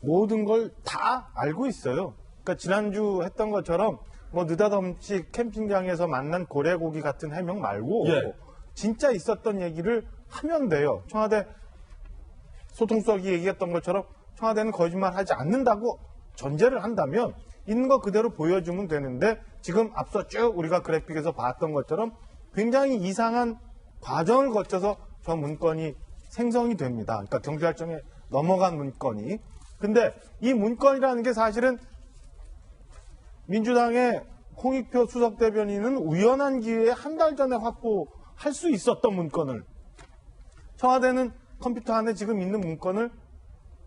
모든 걸 다 알고 있어요. 그러니까 지난주 했던 것처럼 뭐 느닷없이 캠핑장에서 만난 고래고기 같은 해명 말고 예. 진짜 있었던 얘기를 하면 돼요. 청와대 소통수석이 얘기했던 것처럼 청와대는 거짓말하지 않는다고 전제를 한다면 있는 거 그대로 보여주면 되는데 지금 앞서 쭉 우리가 그래픽에서 봤던 것처럼 굉장히 이상한 과정을 거쳐서 저 문건이 생성이 됩니다. 그러니까 경찰청에 넘어간 문건이. 근데 이 문건이라는 게 사실은 민주당의 홍익표 수석 대변인은 우연한 기회에 한 달 전에 할 수 있었던 문건을 청와대는 컴퓨터 안에 지금 있는 문건을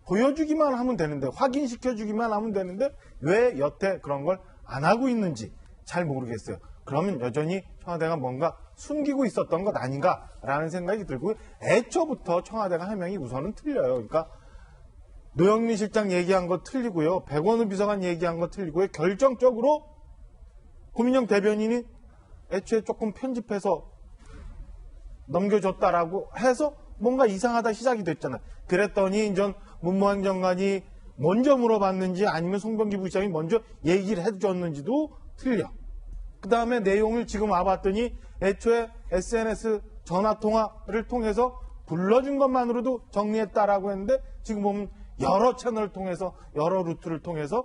보여주기만 하면 되는데, 확인시켜주기만 하면 되는데 왜 여태 그런 걸 안 하고 있는지 잘 모르겠어요. 그러면 여전히 청와대가 뭔가 숨기고 있었던 것 아닌가라는 생각이 들고, 애초부터 청와대가 해명이 우선은 틀려요. 그러니까 노영민 실장 얘기한 거 틀리고요. 백원우 비서관 얘기한 거 틀리고요. 결정적으로 고민정 대변인이 애초에 조금 편집해서 넘겨줬다라고 해서 뭔가 이상하다 시작이 됐잖아요. 그랬더니 전 문무환 장관이 먼저 물어봤는지 아니면 송병기 부시장이 먼저 얘기를 해줬는지도 틀려. 그 다음에 내용을 지금 와봤더니 애초에 SNS 전화통화를 통해서 불러준 것만으로도 정리했다라고 했는데, 지금 보면 여러 채널을 통해서, 여러 루트를 통해서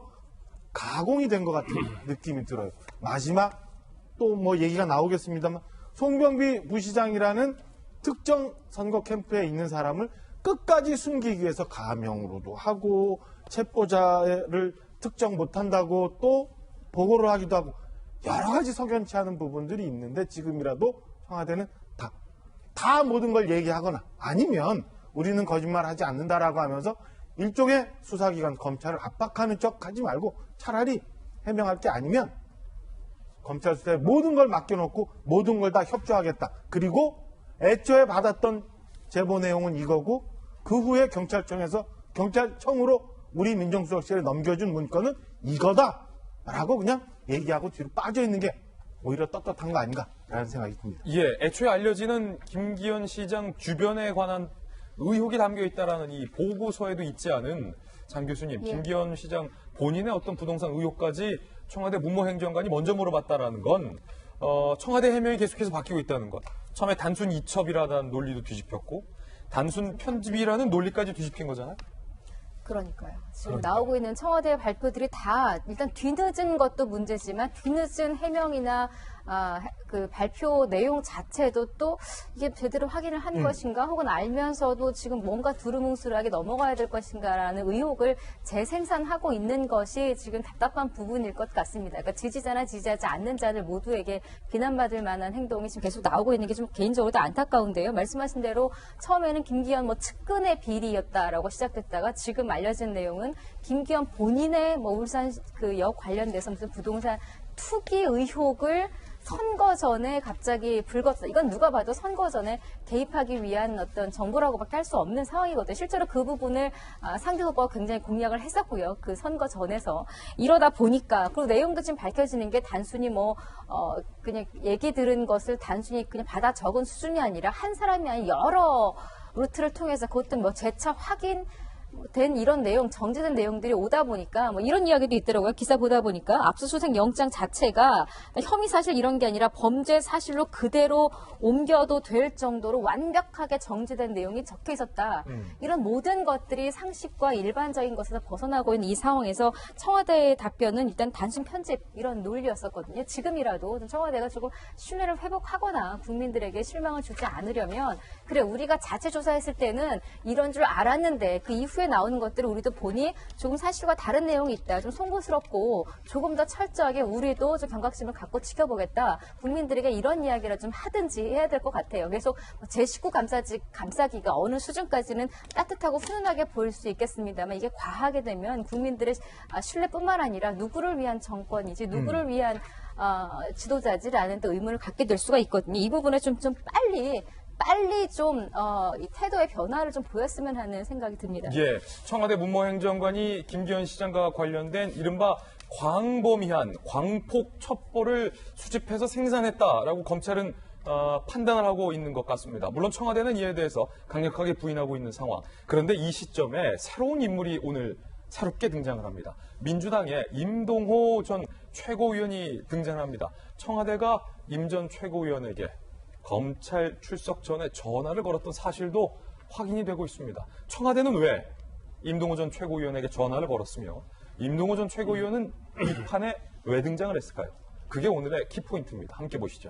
가공이 된 것 같은 느낌이 들어요. 마지막 또 뭐 얘기가 나오겠습니다만, 송병기 부시장이라는 특정 선거 캠프에 있는 사람을 끝까지 숨기기 위해서 가명으로도 하고, 체포자를 특정 못한다고 또 보고를 하기도 하고, 여러 가지 석연치 않은 부분들이 있는데, 지금이라도 청와대는 다 모든 걸 얘기하거나 아니면 우리는 거짓말하지 않는다라고 하면서 일종의 수사기관 검찰을 압박하는 척 하지 말고 차라리 해명할 게 아니면 검찰 수사에 모든 걸 맡겨놓고 모든 걸 다 협조하겠다. 그리고 애초에 받았던 제보 내용은 이거고, 그 후에 경찰청으로 우리 민정수석실에 넘겨준 문건은 이거다라고 그냥 얘기하고 뒤로 빠져있는 게 오히려 떳떳한 거 아닌가라는 생각이 듭니다. 예, 애초에 알려지는 김기현 시장 주변에 관한 의혹이 담겨 있다라는 이 보고서에도 있지 않은 장 교수님, 예. 김기현 시장 본인의 어떤 부동산 의혹까지 청와대 문무행정관이 먼저 물어봤다라는 건 청와대 해명이 계속해서 바뀌고 있다는 것. 처음에 단순 이첩이라는 논리도 뒤집혔고 단순 편집이라는 논리까지 뒤집힌 거잖아요. 그러니까요. 지금 나오고 있는 청와대 발표들이 다 일단 뒤늦은 것도 문제지만 뒤늦은 해명이나 그 발표 내용 자체도 또 이게 제대로 확인을 한 것인가, 혹은 알면서도 지금 뭔가 두루뭉술하게 넘어가야 될 것인가라는 의혹을 재생산하고 있는 것이 지금 답답한 부분일 것 같습니다. 그러니까 지지자나 지지하지 않는 자들 모두에게 비난받을 만한 행동이 지금 계속 나오고 있는 게 좀 개인적으로도 안타까운데요. 말씀하신 대로 처음에는 김기현 측근의 비리였다라고 시작됐다가 지금 알려진 내용은 김기현 본인의 울산 그 역 관련돼서 무슨 부동산 투기 의혹을 선거 전에 갑자기 불거졌다. 이건 누가 봐도 선거 전에 개입하기 위한 어떤 정보라고밖에 할 수 없는 상황이거든요. 실제로 그 부분을 상대 후보가 굉장히 공략을 했었고요. 그 선거 전에서. 이러다 보니까, 그리고 내용도 지금 밝혀지는 게 단순히 그냥 얘기 들은 것을 단순히 그냥 받아 적은 수준이 아니라 한 사람이 아닌 여러 루트를 통해서 그것도 재차 확인 된 이런 내용, 정제된 내용들이 오다 보니까 이런 이야기도 있더라고요. 기사 보다 보니까 압수수색 영장 자체가 혐의 사실 이런 게 아니라 범죄 사실로 그대로 옮겨도 될 정도로 완벽하게 정제된 내용이 적혀 있었다. 이런 모든 것들이 상식과 일반적인 것에서 벗어나고 있는 이 상황에서 청와대의 답변은 일단 단순 편집 이런 논리였었거든요. 지금이라도 청와대가 조금 신뢰를 회복하거나 국민들에게 실망을 주지 않으려면, 그래 우리가 자체 조사했을 때는 이런 줄 알았는데 그 이후에 나오는 것들을 우리도 보니 조금 사실과 다른 내용이 있다. 좀 송구스럽고 조금 더 철저하게 우리도 좀 경각심을 갖고 지켜보겠다. 국민들에게 이런 이야기를 좀 하든지 해야 될 것 같아요. 계속 제19 감싸기가 어느 수준까지는 따뜻하고 훈훈하게 보일 수 있겠습니다만, 이게 과하게 되면 국민들의 신뢰뿐만 아니라 누구를 위한 정권이지 누구를 위한 지도자지라는 또 의문을 갖게 될 수가 있거든요. 이 부분에 좀 빨리 좀 이 태도의 변화를 좀 보였으면 하는 생각이 듭니다. 예, 청와대 문무행정관이 김기현 시장과 관련된 이른바 광범위한 광폭 첩보를 수집해서 생산했다라고 검찰은 판단을 하고 있는 것 같습니다. 물론 청와대는 이에 대해서 강력하게 부인하고 있는 상황. 그런데 이 시점에 새로운 인물이 오늘 새롭게 등장을 합니다. 민주당의 임동호 전 최고위원이 등장합니다. 청와대가 임 전 최고위원에게 검찰 출석 전에 전화를 걸었던 사실도 확인이 되고 있습니다. 청와대는 왜 임동호 전 최고위원에게 전화를 걸었으며 임동호 전 최고위원은 이 판에 왜 등장을 했을까요? 그게 오늘의 키포인트입니다. 함께 보시죠.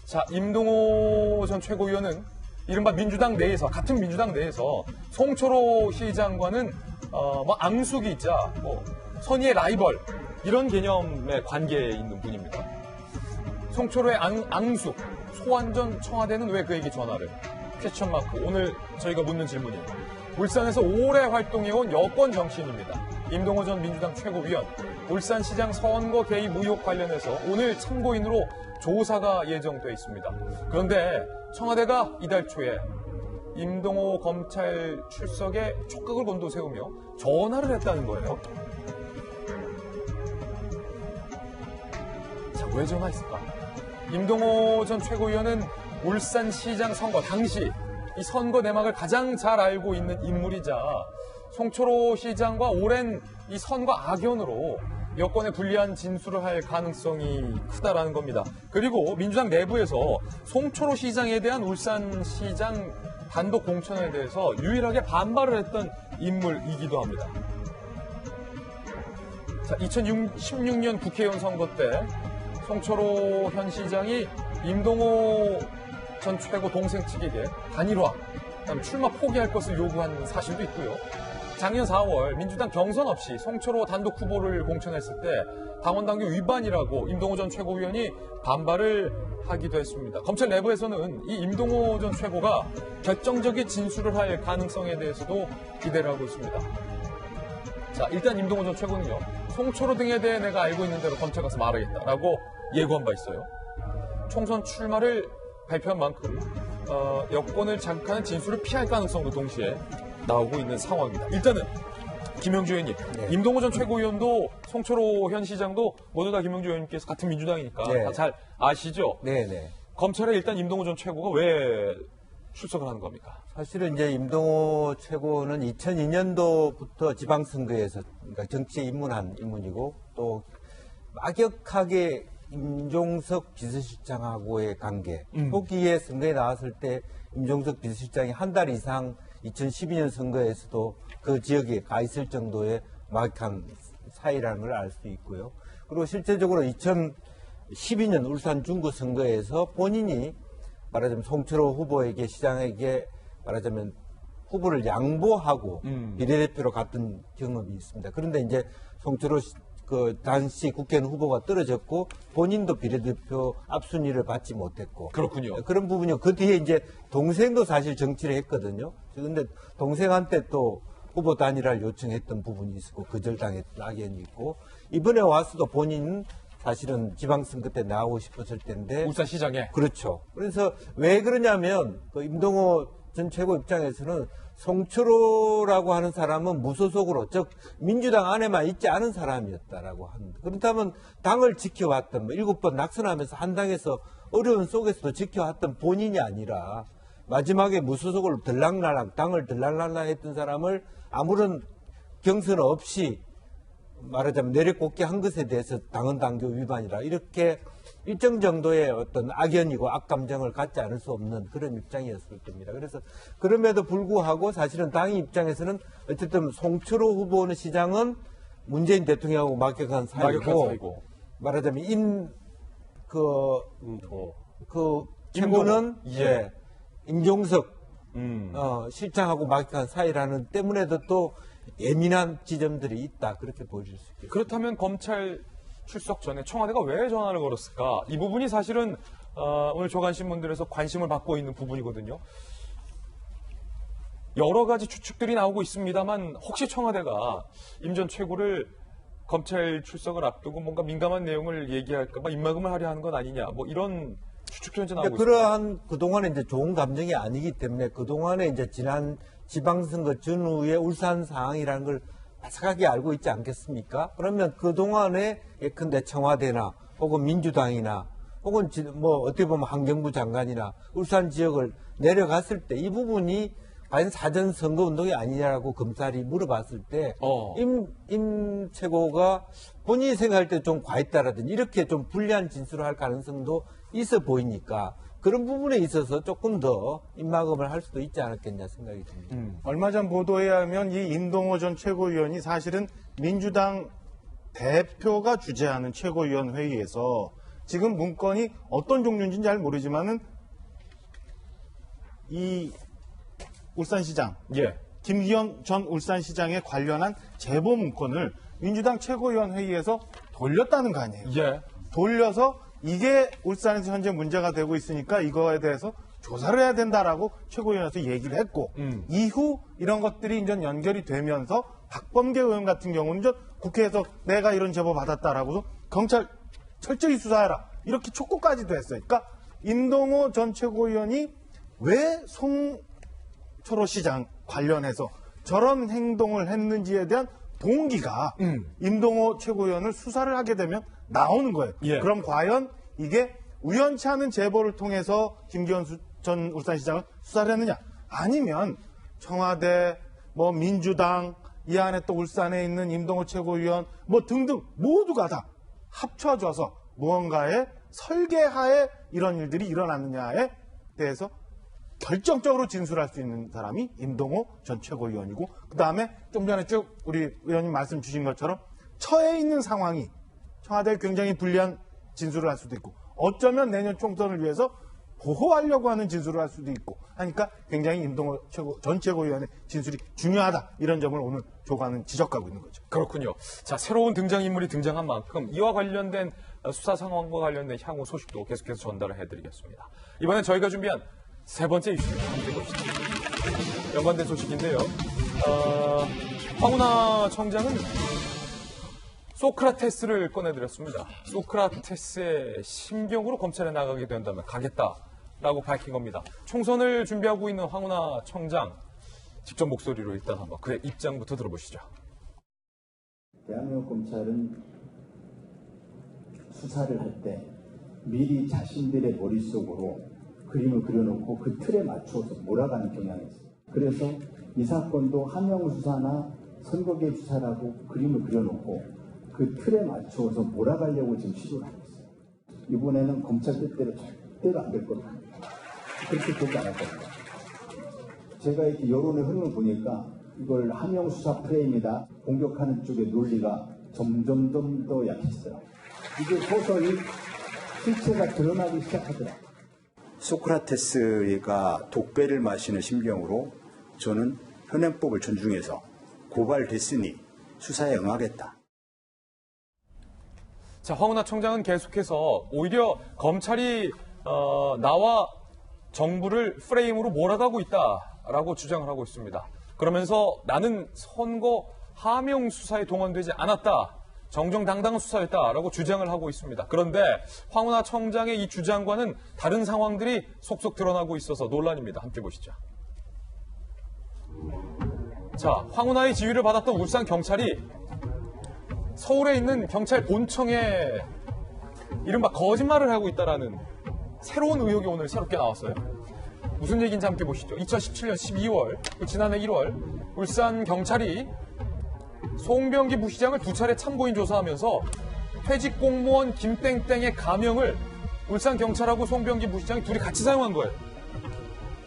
자, 임동호 전 최고위원은 이른바 민주당 내에서, 같은 민주당 내에서 송철호 시장과는 앙숙이자 선의의 라이벌, 이런 개념의 관계에 있는 분입니다. 송철호의 앙숙, 소환전 청와대는 왜 그에게 전화를? 퀘스천 마크. 오늘 저희가 묻는 질문이 울산에서 오래 활동해온 여권 정치인입니다. 임동호 전 민주당 최고위원, 울산시장 선거 개입 의혹 관련해서 오늘 참고인으로 조사가 예정돼 있습니다. 그런데 청와대가 이달 초에 임동호 검찰 출석에 촉각을 곤두세우며 전화를 했다는 거예요. 자, 왜 전화했을까? 임동호 전 최고위원은 울산시장 선거 당시 이 선거 내막을 가장 잘 알고 있는 인물이자 송철호 시장과 오랜 이 선거 악연으로 여권에 불리한 진술을 할 가능성이 크다라는 겁니다. 그리고 민주당 내부에서 송철호 시장에 대한 울산시장 단독 공천에 대해서 유일하게 반발을 했던 인물이기도 합니다. 자, 2016년 국회의원 선거 때 송철호 현 시장이 임동호 전 최고 동생 측에게 단일화, 출마 포기할 것을 요구한 사실도 있고요. 작년 4월 민주당 경선 없이 송철호 단독 후보를 공천했을 때 당원당규 위반이라고 임동호 전 최고위원이 반발을 하기도 했습니다. 검찰 내부에서는 이 임동호 전 최고가 결정적인 진술을 할 가능성에 대해서도 기대를 하고 있습니다. 자, 일단 임동호 전 최고는요, 송철호 등에 대해 내가 알고 있는 대로 검찰 가서 말하겠다라고 예고한 바 있어요. 총선 출마를 발표한 만큼 여권을 장악하는 진술을 피할 가능성도 동시에 나오고 있는 상황입니다. 일단은 김영주 의원님, 네. 임동호 전 최고위원도 송철호 현 시장도 모두 다 김영주 의원님께서 같은 민주당이니까 네. 다 잘 아시죠? 네네. 검찰에 일단 임동호 전 최고가 왜 출석을 하는 겁니까? 사실은 이제 임동호 최고는 2002년도부터 지방선거에서 그러니까 정치에 입문한 인물이고 또 막역하게 임종석 비서실장하고의 관계. 초기에 선거에 나왔을 때 임종석 비서실장이 한 달 이상 2012년 선거에서도 그 지역에 가 있을 정도의 막역한 사이라는 걸 알 수 있고요. 그리고 실제적으로 2012년 울산 중구 선거에서 본인이 말하자면 송철호 후보에게 시장에게 말하자면 후보를 양보하고 비례대표로 갔던 경험이 있습니다. 그런데 이제 송철호 그 당시 국회의원 후보가 떨어졌고 본인도 비례대표 앞순위를 받지 못했고 그렇군요. 그런 부분이요. 그 뒤에 이제 동생도 사실 정치를 했거든요. 그런데 동생한테 또 후보 단일화를 요청했던 부분이 있었고 거절당했던 악연이 있고 이번에 와서도 본인은 사실은 지방선거 때 나오고 싶었을 텐데 울산시장에. 그렇죠. 그래서 왜 그러냐면 그 임동호 전 최고 입장에서는 송철호라고 하는 사람은 무소속으로 즉 민주당 안에만 있지 않은 사람이었다라고 합니다. 그렇다면 당을 지켜왔던 7번 낙선하면서 한 당에서 어려운 속에서도 지켜왔던 본인이 아니라 마지막에 무소속으로 들락날락 당을 들락날락 했던 사람을 아무런 경선 없이 말하자면 내려꽂기 한 것에 대해서 당헌당규 위반이라 이렇게 일정 정도의 어떤 악연이고 악감정을 갖지 않을 수 없는 그런 입장이었을 겁니다. 그래서 그럼에도 불구하고 사실은 당의 입장에서는 어쨌든 송철호 후보는 시장은 문재인 대통령하고 막역한 사이고 말하자면 최고는 예. 임종석 실장하고 막역한 사이라는 때문에도 또 예민한 지점들이 있다 그렇게 보여질 수 있겠습니다. 그렇다면 검찰 출석 전에 청와대가 왜 전화를 걸었을까? 이 부분이 사실은 오늘 조간신문들에서 관심을 받고 있는 부분이거든요. 여러 가지 추측들이 나오고 있습니다만 혹시 청와대가 임 전 최고를 검찰 출석을 앞두고 뭔가 민감한 내용을 얘기할까 봐 입막음을 하려 하는 건 아니냐 뭐 이런 추측도 현재 나오고 있습니다. 그러한 그동안에 이제 좋은 감정이 아니기 때문에 그동안에 이제 지난 지방선거 전후의 울산 상황이라는 걸 바삭하게 알고 있지 않겠습니까? 그러면 그동안에 예컨대 청와대나 혹은 민주당이나 혹은 뭐 어떻게 보면 환경부 장관이나 울산 지역을 내려갔을 때 이 부분이 과연 사전 선거 운동이 아니냐라고 검찰이 물어봤을 때 임 최고가 본인이 생각할 때 좀 과했다라든지 이렇게 좀 불리한 진술을 할 가능성도 있어 보이니까 그런 부분에 있어서 조금 더 입막음을 할 수도 있지 않았겠냐 생각이 듭니다. 얼마 전 보도에 하면 이 임동호 전 최고위원이 사실은 민주당 대표가 주재하는 최고위원 회의에서 지금 문건이 어떤 종류인지는 잘 모르지만은 이 울산시장 예. 김기현 전 울산시장에 관련한 제보 문건을 민주당 최고위원 회의에서 돌렸다는 거 아니에요. 예. 돌려서 이게 울산에서 현재 문제가 되고 있으니까 이거에 대해서 조사를 해야 된다라고 최고위원회에서 얘기를 했고 이후 이런 것들이 이제 연결이 되면서 박범계 의원 같은 경우는 이제 국회에서 내가 이런 제보 받았다라고 경찰 철저히 수사해라 이렇게 촉구까지도 했어요. 그러니까 임동호 전 최고위원이 왜 송철호 시장 관련해서 저런 행동을 했는지에 대한 동기가 임동호 최고위원을 수사를 하게 되면 나오는 거예요. 예. 그럼 과연 이게 우연치 않은 제보를 통해서 김기현 전 울산시장을 수사를 했느냐? 아니면 청와대, 뭐 민주당, 이 안에 또 울산에 있는 임동호 최고위원 뭐 등등 모두가 다 합쳐져서 무언가의 설계하에 이런 일들이 일어났느냐에 대해서 결정적으로 진술할 수 있는 사람이 임동호 전 최고위원이고 그 다음에 좀 전에 쭉 우리 의원님 말씀 주신 것처럼 처해 있는 상황이 청와대에 굉장히 불리한 진술을 할 수도 있고 어쩌면 내년 총선을 위해서 보호하려고 하는 진술을 할 수도 있고 하니까 굉장히 임동호 전 최고위원의 진술이 중요하다 이런 점을 오늘 조관은 지적하고 있는 거죠. 그렇군요. 자, 새로운 등장인물이 등장한 만큼 이와 관련된 수사 상황과 관련된 향후 소식도 계속해서 전달을 해드리겠습니다. 이번엔 저희가 준비한 세 번째 이슈 함께 봅시다. 연관된 소식인데요. 황운하 청장은 소크라테스를 꺼내드렸습니다. 소크라테스의 심경으로 검찰에 나가게 된다면 가겠다라고 밝힌 겁니다. 총선을 준비하고 있는 황운하 청장 직접 목소리로 일단 한번 그의 입장부터 들어보시죠. 대한민국 검찰은 수사를 할 때 미리 자신들의 머릿속으로 그림을 그려놓고 그 틀에 맞추어서 몰아가는 경향이 있어요. 그래서 이 사건도 하명 수사나 선거개입 수사라고 그림을 그려놓고 그 틀에 맞추어서 몰아가려고 지금 시도를 하고 있어요. 이번에는 검찰 뜻대로 절대로 안 될 겁니다. 그렇게 되지 않을 겁니다. 제가 이렇게 여론의 흐름을 보니까 이걸 하명 수사 프레임이다 공격하는 쪽의 논리가 점점 더 약해져요. 이게 서서히 실체가 드러나기 시작하더라. 소크라테스가 독배를 마시는 심경으로 저는 현행법을 존중해서 고발됐으니 수사에 응하겠다. 자, 황운하 청장은 계속해서 오히려 검찰이 나와 정부를 프레임으로 몰아가고 있다라고 주장을 하고 있습니다. 그러면서 나는 선거 하명 수사에 동원되지 않았다. 정정당당한 수사였다라고 주장을 하고 있습니다. 그런데 황운하 청장의 이 주장과는 다른 상황들이 속속 드러나고 있어서 논란입니다. 함께 보시죠. 자, 황운하의 지휘를 받았던 울산 경찰이 서울에 있는 경찰 본청에 이른바 거짓말을 하고 있다라는 새로운 의혹이 오늘 새롭게 나왔어요. 무슨 얘기인지 함께 보시죠. 2017년 12월, 지난해 1월 울산 경찰이 송병기 부시장을 2차례 참고인 조사하면서 퇴직 공무원 김땡땡의 가명을 울산 경찰하고 송병기 부시장이 둘이 같이 사용한 거예요.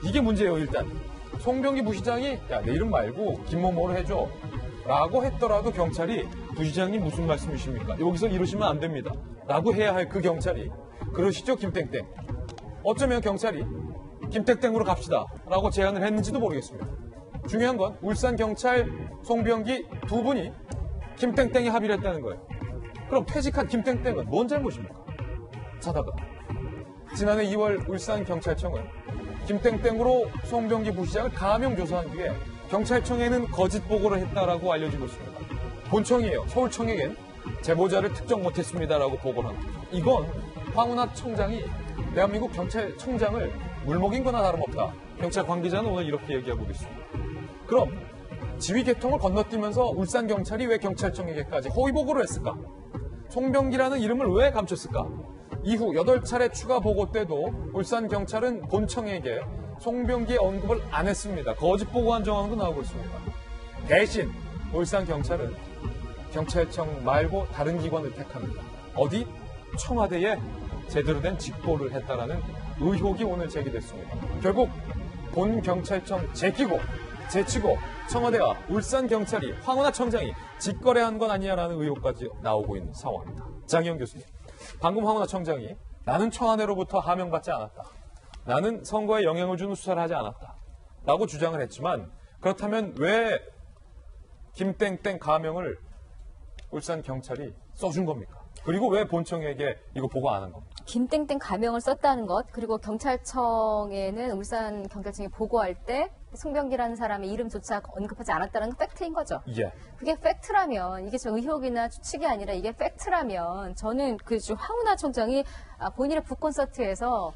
이게 문제예요. 일단 송병기 부시장이 야, 내 이름 말고 김某某로 해줘 라고 했더라도 경찰이 부시장님 무슨 말씀이십니까? 여기서 이러시면 안 됩니다 라고 해야 할 그 경찰이 그러시죠 김땡땡. 어쩌면 경찰이 김땡땡으로 갑시다 라고 제안을 했는지도 모르겠습니다. 중요한 건 울산 경찰 송병기 두 분이 김땡땡이 합의를 했다는 거예요. 그럼 퇴직한 김땡땡은 뭔 잘못입니까? 자다가 지난해 2월 울산 경찰청은 김땡땡으로 송병기 부시장을 가명 조사한 뒤에 경찰청에는 거짓 보고를 했다라고 알려지고 있습니다. 본청이에요. 서울청에겐 제보자를 특정 못했습니다라고 보고를 합니다. 이건 황운하 청장이 대한민국 경찰청장을 물먹인 거나 다름없다. 경찰 관계자는 오늘 이렇게 얘기하고 있습니다. 그럼 지휘 계통을 건너뛰면서 울산 경찰이 왜 경찰청에게까지 허위 보고를 했을까? 송병기라는 이름을 왜 감췄을까? 이후 8차례 추가 보고 때도 울산 경찰은 본청에게 송병기의 언급을 안 했습니다. 거짓 보고한 정황도 나오고 있습니다. 대신 울산 경찰은 경찰청 말고 다른 기관을 택합니다. 어디? 청와대에 제대로 된 직보를 했다라는 의혹이 오늘 제기됐습니다. 결국 본 경찰청 제끼고 제치고 청와대와 울산 경찰이 황운하 청장이 직거래한 건 아니냐라는 의혹까지 나오고 있는 상황입니다. 장희영 교수님, 방금 황운하 청장이 나는 청와대로부터 하명받지 않았다. 나는 선거에 영향을 주는 수사를 하지 않았다. 라고 주장을 했지만 그렇다면 왜 김땡땡 가명을 울산 경찰이 써준 겁니까? 그리고 왜 본청에게 이거 보고 안 한 겁니까? 김땡땡 가명을 썼다는 것, 그리고 경찰청에는 울산 경찰청이 보고할 때 송병기라는 사람의 이름조차 언급하지 않았다는 건 팩트인 거죠. 예. 그게 팩트라면, 이게 저 의혹이나 추측이 아니라 이게 팩트라면, 저는 그 황운하 총장이 본인의 북콘서트에서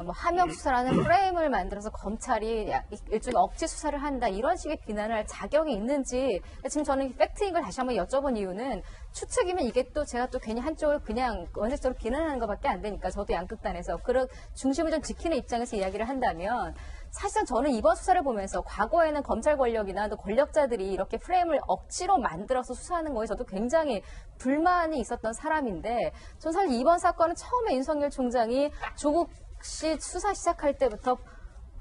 뭐 하명 수사라는 프레임을 만들어서 검찰이 일종의 억지 수사를 한다, 이런 식의 비난을 할 자격이 있는지, 지금 저는 팩트인 걸 다시 한번 여쭤본 이유는, 추측이면 이게 또 제가 또 괜히 한쪽을 그냥 원색적으로 비난하는 것밖에 안 되니까, 저도 양극단에서 그런 중심을 좀 지키는 입장에서 이야기를 한다면, 사실상 저는 이번 수사를 보면서 과거에는 검찰 권력이나 또 권력자들이 이렇게 프레임을 억지로 만들어서 수사하는 거에 저도 굉장히 불만이 있었던 사람인데, 전 사실 이번 사건은 처음에 윤석열 총장이 조국 씨 수사 시작할 때부터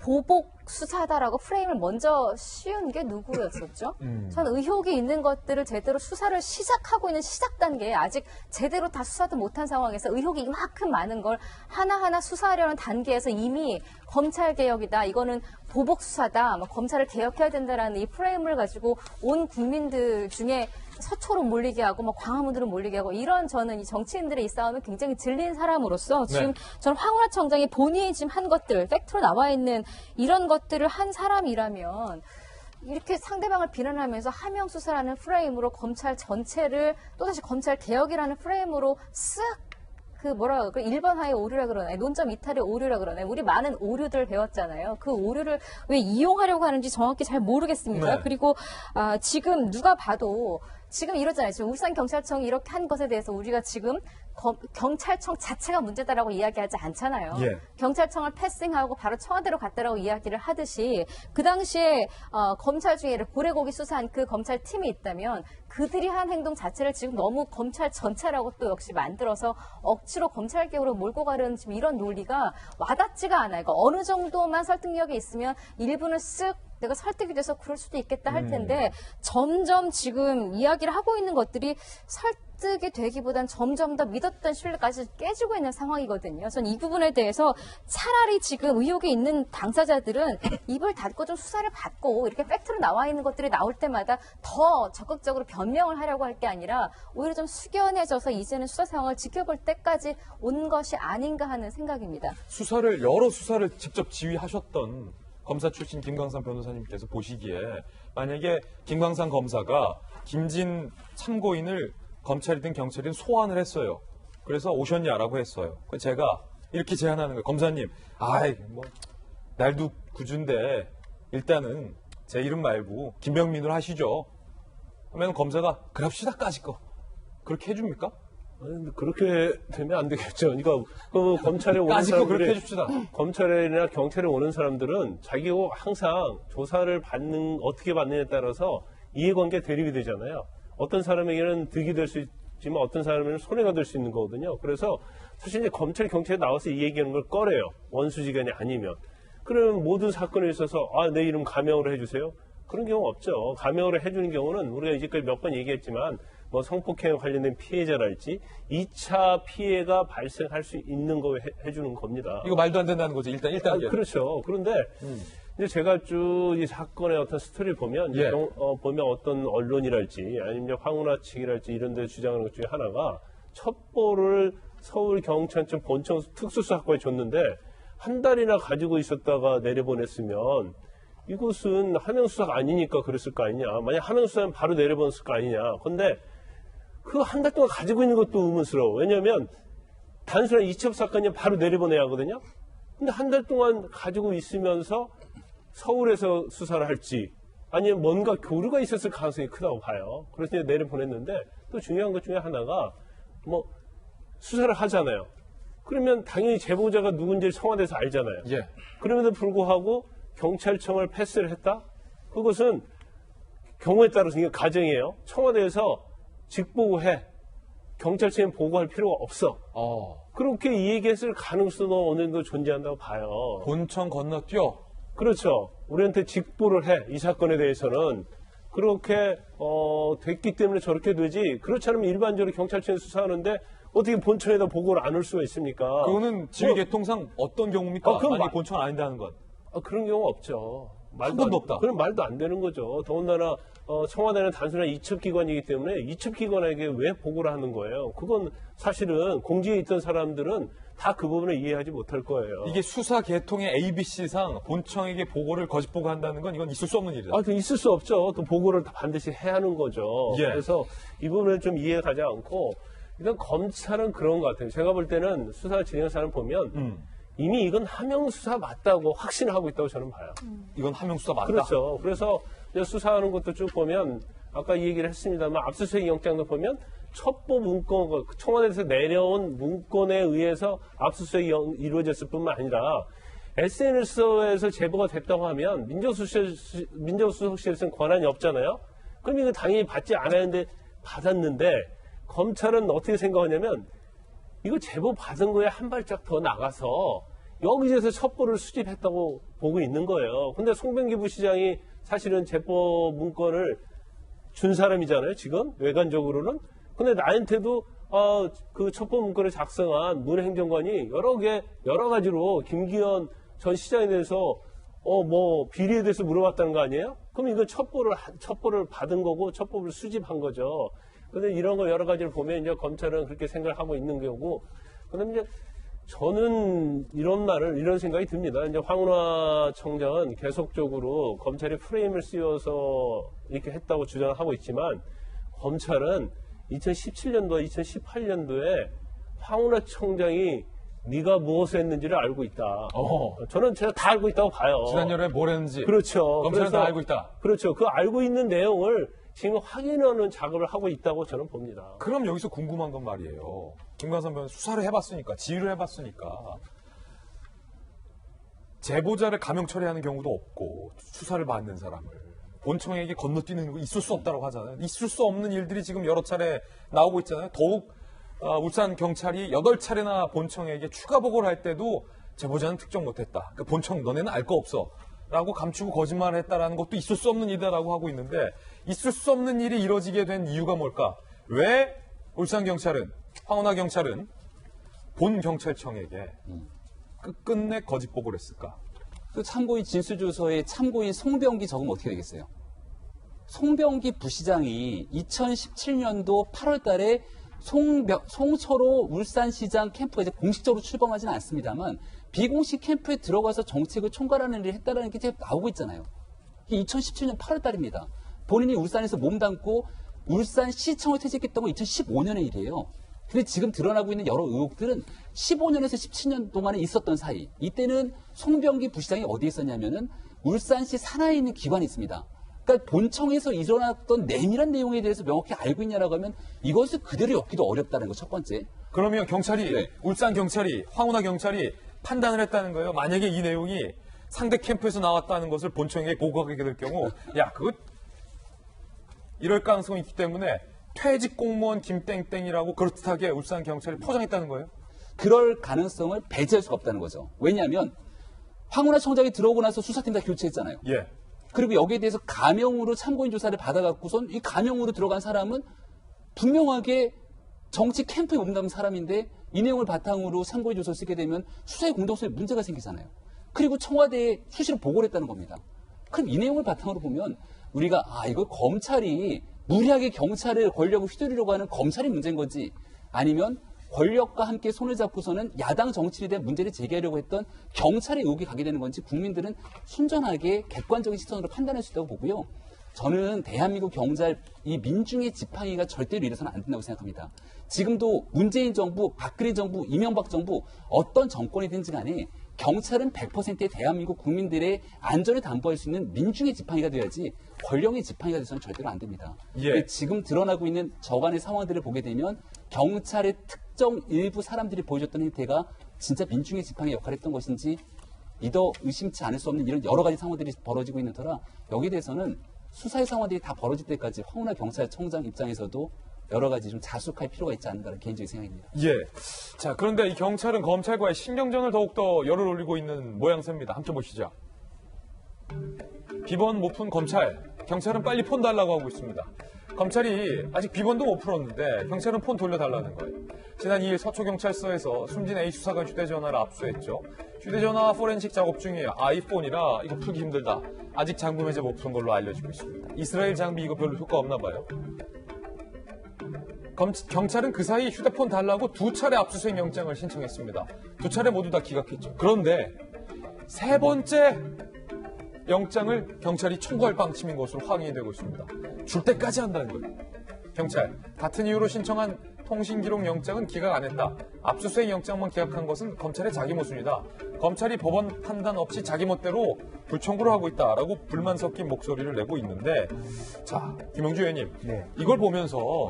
보복 수사다라고 프레임을 먼저 씌운 게 누구였었죠? 저는 의혹이 있는 것들을 제대로 수사를 시작하고 있는 시작 단계에 아직 제대로 다 수사도 못한 상황에서 의혹이 이만큼 많은 걸 하나하나 수사하려는 단계에서 이미 검찰 개혁이다, 이거는 보복 수사다, 검찰을 개혁해야 된다라는 이 프레임을 가지고 온 국민들 중에 서초로 몰리게 하고 광화문으로 몰리게 하고, 이런 저는 이 정치인들의 이 싸움에 굉장히 질린 사람으로서 지금 저는 황운하 청장이 본인이 지금 한 것들, 팩트로 나와 있는 이런 것들을 한 사람이라면 이렇게 상대방을 비난하면서 하명 수사라는 프레임으로 검찰 전체를 또다시 검찰 개혁이라는 프레임으로 쓱 그 일반화의 오류라 그러나요? 논점 이탈의 오류라 그러나요? 우리 많은 오류들 배웠잖아요. 그 오류를 왜 이용하려고 하는지 정확히 잘 모르겠습니다. 네. 그리고 지금 누가 봐도 지금 이러잖아요. 지금 울산경찰청이 이렇게 한 것에 대해서 우리가 지금 경찰청 자체가 문제다라고 이야기하지 않잖아요. 예. 경찰청을 패싱하고 바로 청와대로 갔다라고 이야기를 하듯이, 그 당시에 검찰 중에 고래고기 수사한 그 검찰팀이 있다면 그들이 한 행동 자체를 지금 너무 검찰 전체라고 또 역시 만들어서 억지로 검찰 개혁으로 몰고 가려는 지금 이런 논리가 와닿지가 않아요. 그러니까 어느 정도만 설득력이 있으면 일부는 쓱 내가 설득이 돼서 그럴 수도 있겠다 할 텐데, 점점 지금 이야기를 하고 있는 것들이 설득이 되기보단 점점 더 믿었던 신뢰까지 깨지고 있는 상황이거든요. 전 이 부분에 대해서 차라리 지금 의혹이 있는 당사자들은 입을 닫고 좀 수사를 받고, 이렇게 팩트로 나와 있는 것들이 나올 때마다 더 적극적으로 변명을 하려고 할 게 아니라 오히려 좀 숙연해져서 이제는 수사 상황을 지켜볼 때까지 온 것이 아닌가 하는 생각입니다. 여러 수사를 직접 지휘하셨던 검사 출신 김광산 변호사님께서 보시기에, 만약에 김광산 검사가 김진 참고인을 검찰이든 경찰이든 소환을 했어요. 그래서 오셨냐라고 했어요. 제가 이렇게 제안하는 거예요. 검사님, 날도 구준데 일단은 제 이름 말고 김병민으로 하시죠. 그러면 검사가 그럽시다까지 거 그렇게 해줍니까? 아니, 그렇게 되면 안 되겠죠. 그러니까 그 검찰에 오는 까짓 거 그렇게 사람들이, 해줍시다. 검찰이나 경찰에 오는 사람들은 자기가 항상 조사를 어떻게 받느냐에 따라서 이해관계 대립이 되잖아요. 어떤 사람에게는 득이 될 수 있지만 어떤 사람에게는 손해가 될 수 있는 거거든요. 그래서 사실 이제 검찰, 경찰에 나와서 이 얘기하는 걸 꺼려요. 원수지간이 아니면. 그러면 모든 사건에 있어서 내 이름 가명으로 해주세요. 그런 경우 없죠. 가명으로 해주는 경우는 우리가 이제까지 몇 번 얘기했지만 성폭행 관련된 피해자랄지 2차 피해가 발생할 수 있는 거 해주는 겁니다. 이거 말도 안 된다는 거죠. 일단 1단계. 그렇죠. 그런데 이제 제가 쭉 이 사건의 어떤 스토리를 보면 보면 어떤 언론이랄지 아니면 황운하 측이랄지 이런 데 주장하는 것 중에 하나가 첩보를 서울경찰청 본청 특수수사과에 줬는데 한 달이나 가지고 있었다가 내려보냈으면 이것은 하명수사가 아니니까 그랬을 거 아니냐. 만약 하명수사면 바로 내려보냈을 거 아니냐. 근데 그 한 달 동안 가지고 있는 것도 의문스러워. 왜냐하면 단순한 이첩 사건이면 바로 내려보내야 하거든요. 근데 한 달 동안 가지고 있으면서 서울에서 수사를 할지 아니면 뭔가 교류가 있었을 가능성이 크다고 봐요. 그래서 이제 내려보냈는데 또 중요한 것 중에 하나가 수사를 하잖아요. 그러면 당연히 제보자가 누군지 청와대에서 알잖아요. 예. 그럼에도 불구하고 경찰청을 패스를 했다? 그것은 경우에 따라서 이게 가정이에요. 청와대에서 직보해. 경찰청에 보고할 필요가 없어. 그렇게 이 얘기했을 가능성도 어느 정도 존재한다고 봐요. 본청 건너뛰어. 그렇죠. 우리한테 직보를 해. 이 사건에 대해서는. 그렇게 됐기 때문에 저렇게 되지. 그렇지 않으면 일반적으로 경찰청에 수사하는데 어떻게 본청에다 보고를 안 올 수가 있습니까? 그거는 지휘계통상 어떤 경우입니까? 그럼 만약 본청 아닌다는 건. 그런 경우 없죠. 한 번도 없다. 그럼 말도 안 되는 거죠. 더군다나 청와대는 단순한 이첩기관이기 때문에 이첩기관에게 왜 보고를 하는 거예요? 그건 사실은 공직에 있던 사람들은 다 그 부분을 이해하지 못할 거예요. 이게 수사 계통의 ABC상 본청에게 보고를 거짓 보고한다는 건 이건 있을 수 없는 일이다. 있을 수 없죠. 또 보고를 다 반드시 해야 하는 거죠. 예. 그래서 이 부분을 좀 이해가지 않고 일단 검찰은 그런 것 같아요. 제가 볼 때는 수사 진행 사람 보면 이미 이건 하명 수사 맞다고 확신을 하고 있다고 저는 봐요. 이건 하명수사 맞다. 그렇죠. 그래서 이제 수사하는 것도 쭉 보면 아까 이 얘기를 했습니다만 압수수색 영장도 보면 첩보 문건, 청와대에서 내려온 문건에 의해서 압수수색이 이루어졌을 뿐만 아니라 SNS에서 제보가 됐다고 하면 민정수석실에서는 권한이 없잖아요. 그럼 이거 당연히 받지 않았는데 받았는데 검찰은 어떻게 생각하냐면 이거 제보 받은 거에 한 발짝 더 나가서 여기저기서 첩보를 수집했다고 보고 있는 거예요. 근데 송병기 부시장이 사실은 제보 문건을 준 사람이잖아요, 지금 외관적으로는. 근데 나한테도 그 첩보 문건을 작성한 문행정관이 여러 가지로 김기현 전 시장에 대해서 비리에 대해서 물어봤다는 거 아니에요? 그럼 이건 첩보를 받은 거고 첩보를 수집한 거죠. 근데 이런 거 여러 가지를 보면 이제 검찰은 그렇게 생각을 하고 있는 거고. 그다음에 이제 저는 이런 생각이 듭니다. 이제 황운하 청장은 계속적으로 검찰이 프레임을 씌워서 이렇게 했다고 주장을 하고 있지만 검찰은 2017년도, 2018년도에 황운하 청장이 네가 무엇을 했는지를 알고 있다. 저는 제가 다 알고 있다고 봐요. 지난 여름에 뭘 했는지. 그렇죠. 검찰은 그래서 다 알고 있다. 그렇죠. 그 알고 있는 내용을 지금 확인하는 작업을 하고 있다고 저는 봅니다. 그럼 여기서 궁금한 건 말이에요. 김관선 변호사 수사를 해봤으니까, 지휘를 해봤으니까 제보자를 감형 처리하는 경우도 없고 수사를 받는 사람을 본청에게 건너뛰는 거 있을 수 없다고 하잖아요. 있을 수 없는 일들이 지금 여러 차례 나오고 있잖아요. 더욱 울산 경찰이 8차례나 본청에게 추가 보고를 할 때도 제보자는 특정 못했다. 그 본청 너네는 알 거 없어. 라고 감추고 거짓말을 했다라는 것도 있을 수 없는 일이라고 하고 있는데 있을 수 없는 일이 이루어지게 된 이유가 뭘까? 왜 울산 경찰은, 황운하 경찰은 본 경찰청에게 끝끝내 거짓 보고를 했을까? 그 참고인 진술조서에 참고인 송병기 적으면 어떻게 되겠어요? 송병기 부시장이 2017년도 8월 달에 송철호 울산시장 캠프에 이제 공식적으로 출범하지는 않습니다만 비공식 캠프에 들어가서 정책을 총괄하는 일을 했다는 게 지금 나오고 있잖아요. 이게 2017년 8월 달입니다. 본인이 울산에서 몸담고 울산시청을 퇴직했던 건 2015년의 일이에요. 근데 지금 드러나고 있는 여러 의혹들은 15년에서 17년 동안에 있었던 사이. 이때는 송병기 부시장이 어디에 있었냐면은 울산시 산하에 있는 기관이 있습니다. 그러니까 본청에서 일어났던 내밀한 내용에 대해서 명확히 알고 있냐라고 하면 이것을 그대로 엮기도 어렵다는 거 첫 번째. 그러면 경찰이, 네. 울산 경찰이, 황운하 경찰이 판단을 했다는 거예요. 만약에 이 내용이 상대 캠프에서 나왔다는 것을 본청에게 보고하게 될 경우, 야, 그거 이럴 가능성이 있기 때문에 퇴직 공무원 김땡땡이라고 그럴듯하게 울산 경찰이 포장했다는 거예요. 그럴 가능성을 배제할 수가 없다는 거죠. 왜냐하면 황운하 청장이 들어오고 나서 수사팀 다 교체했잖아요. 예. 그리고 여기에 대해서 가명으로 참고인 조사를 받아갖고선 이 가명으로 들어간 사람은 분명하게 정치 캠프에 몸담은 사람인데 이 내용을 바탕으로 참고인 조사를 쓰게 되면 수사의 공정성에 문제가 생기잖아요. 그리고 청와대에 수시로 보고를 했다는 겁니다. 그럼 이 내용을 바탕으로 보면 우리가 이거 검찰이 무리하게 경찰의 권력을 휘두르려고 하는 검찰이 문제인 건지 아니면 권력과 함께 손을 잡고서는 야당 정치인에 대한 문제를 제기하려고 했던 경찰의 의혹이 가게 되는 건지 국민들은 순전하게 객관적인 시선으로 판단할 수 있다고 보고요. 저는 대한민국 경찰 이 민중의 지팡이가 절대로 이래서는 안 된다고 생각합니다. 지금도 문재인 정부, 박근혜 정부, 이명박 정부 어떤 정권이든지 간에 경찰은 100%의 대한민국 국민들의 안전을 담보할 수 있는 민중의 지팡이가 돼야지 권력의 지팡이가 돼서는 절대로 안 됩니다. 예. 지금 드러나고 있는 저간의 상황들을 보게 되면 경찰의 특정 일부 사람들이 보여줬던 행태가 진짜 민중의 지팡이 역할을 했던 것인지 믿어 의심치 않을 수 없는 이런 여러 가지 상황들이 벌어지고 있는 터라 여기에 대해서는 수사의 상황들이 다 벌어질 때까지 황운하 경찰청장 입장에서도 여러 가지 좀 자숙할 필요가 있지 않는가라는 개인적인 생각입니다. 예. 자, 그런데 이 경찰은 검찰과의 신경전을 더욱더 열을 올리고 있는 모양새입니다. 함께 보시죠. 비번 못 푼 검찰. 경찰은 빨리 폰 달라고 하고 있습니다. 검찰이 아직 비번도 못 풀었는데 경찰은 폰 돌려달라는 거예요. 지난 2일 서초경찰서에서 숨진 A 수사관 휴대전화를 압수했죠. 휴대전화 포렌식 작업 중이에요. 아이폰이라 이거 풀기 힘들다. 아직 장부 매제 못 푼 걸로 알려지고 있습니다. 이스라엘 장비 이거 별로 효과 없나 봐요. 경찰은 그 사이 휴대폰 달라고 2차례 압수수색 영장을 신청했습니다. 2차례 모두 다 기각했죠. 그런데 3번째 영장을 경찰이 청구할 방침인 것으로 확인이 되고 있습니다. 줄 때까지 한다는 거예요. 경찰, 같은 이유로 신청한 통신기록 영장은 기각 안 했다. 압수수색 영장만 기각한 것은 검찰의 자기 모순이다. 검찰이 법원 판단 없이 자기 멋대로 불청구를 하고 있다라고 불만 섞인 목소리를 내고 있는데, 자, 김영주 의원님, 네. 이걸 보면서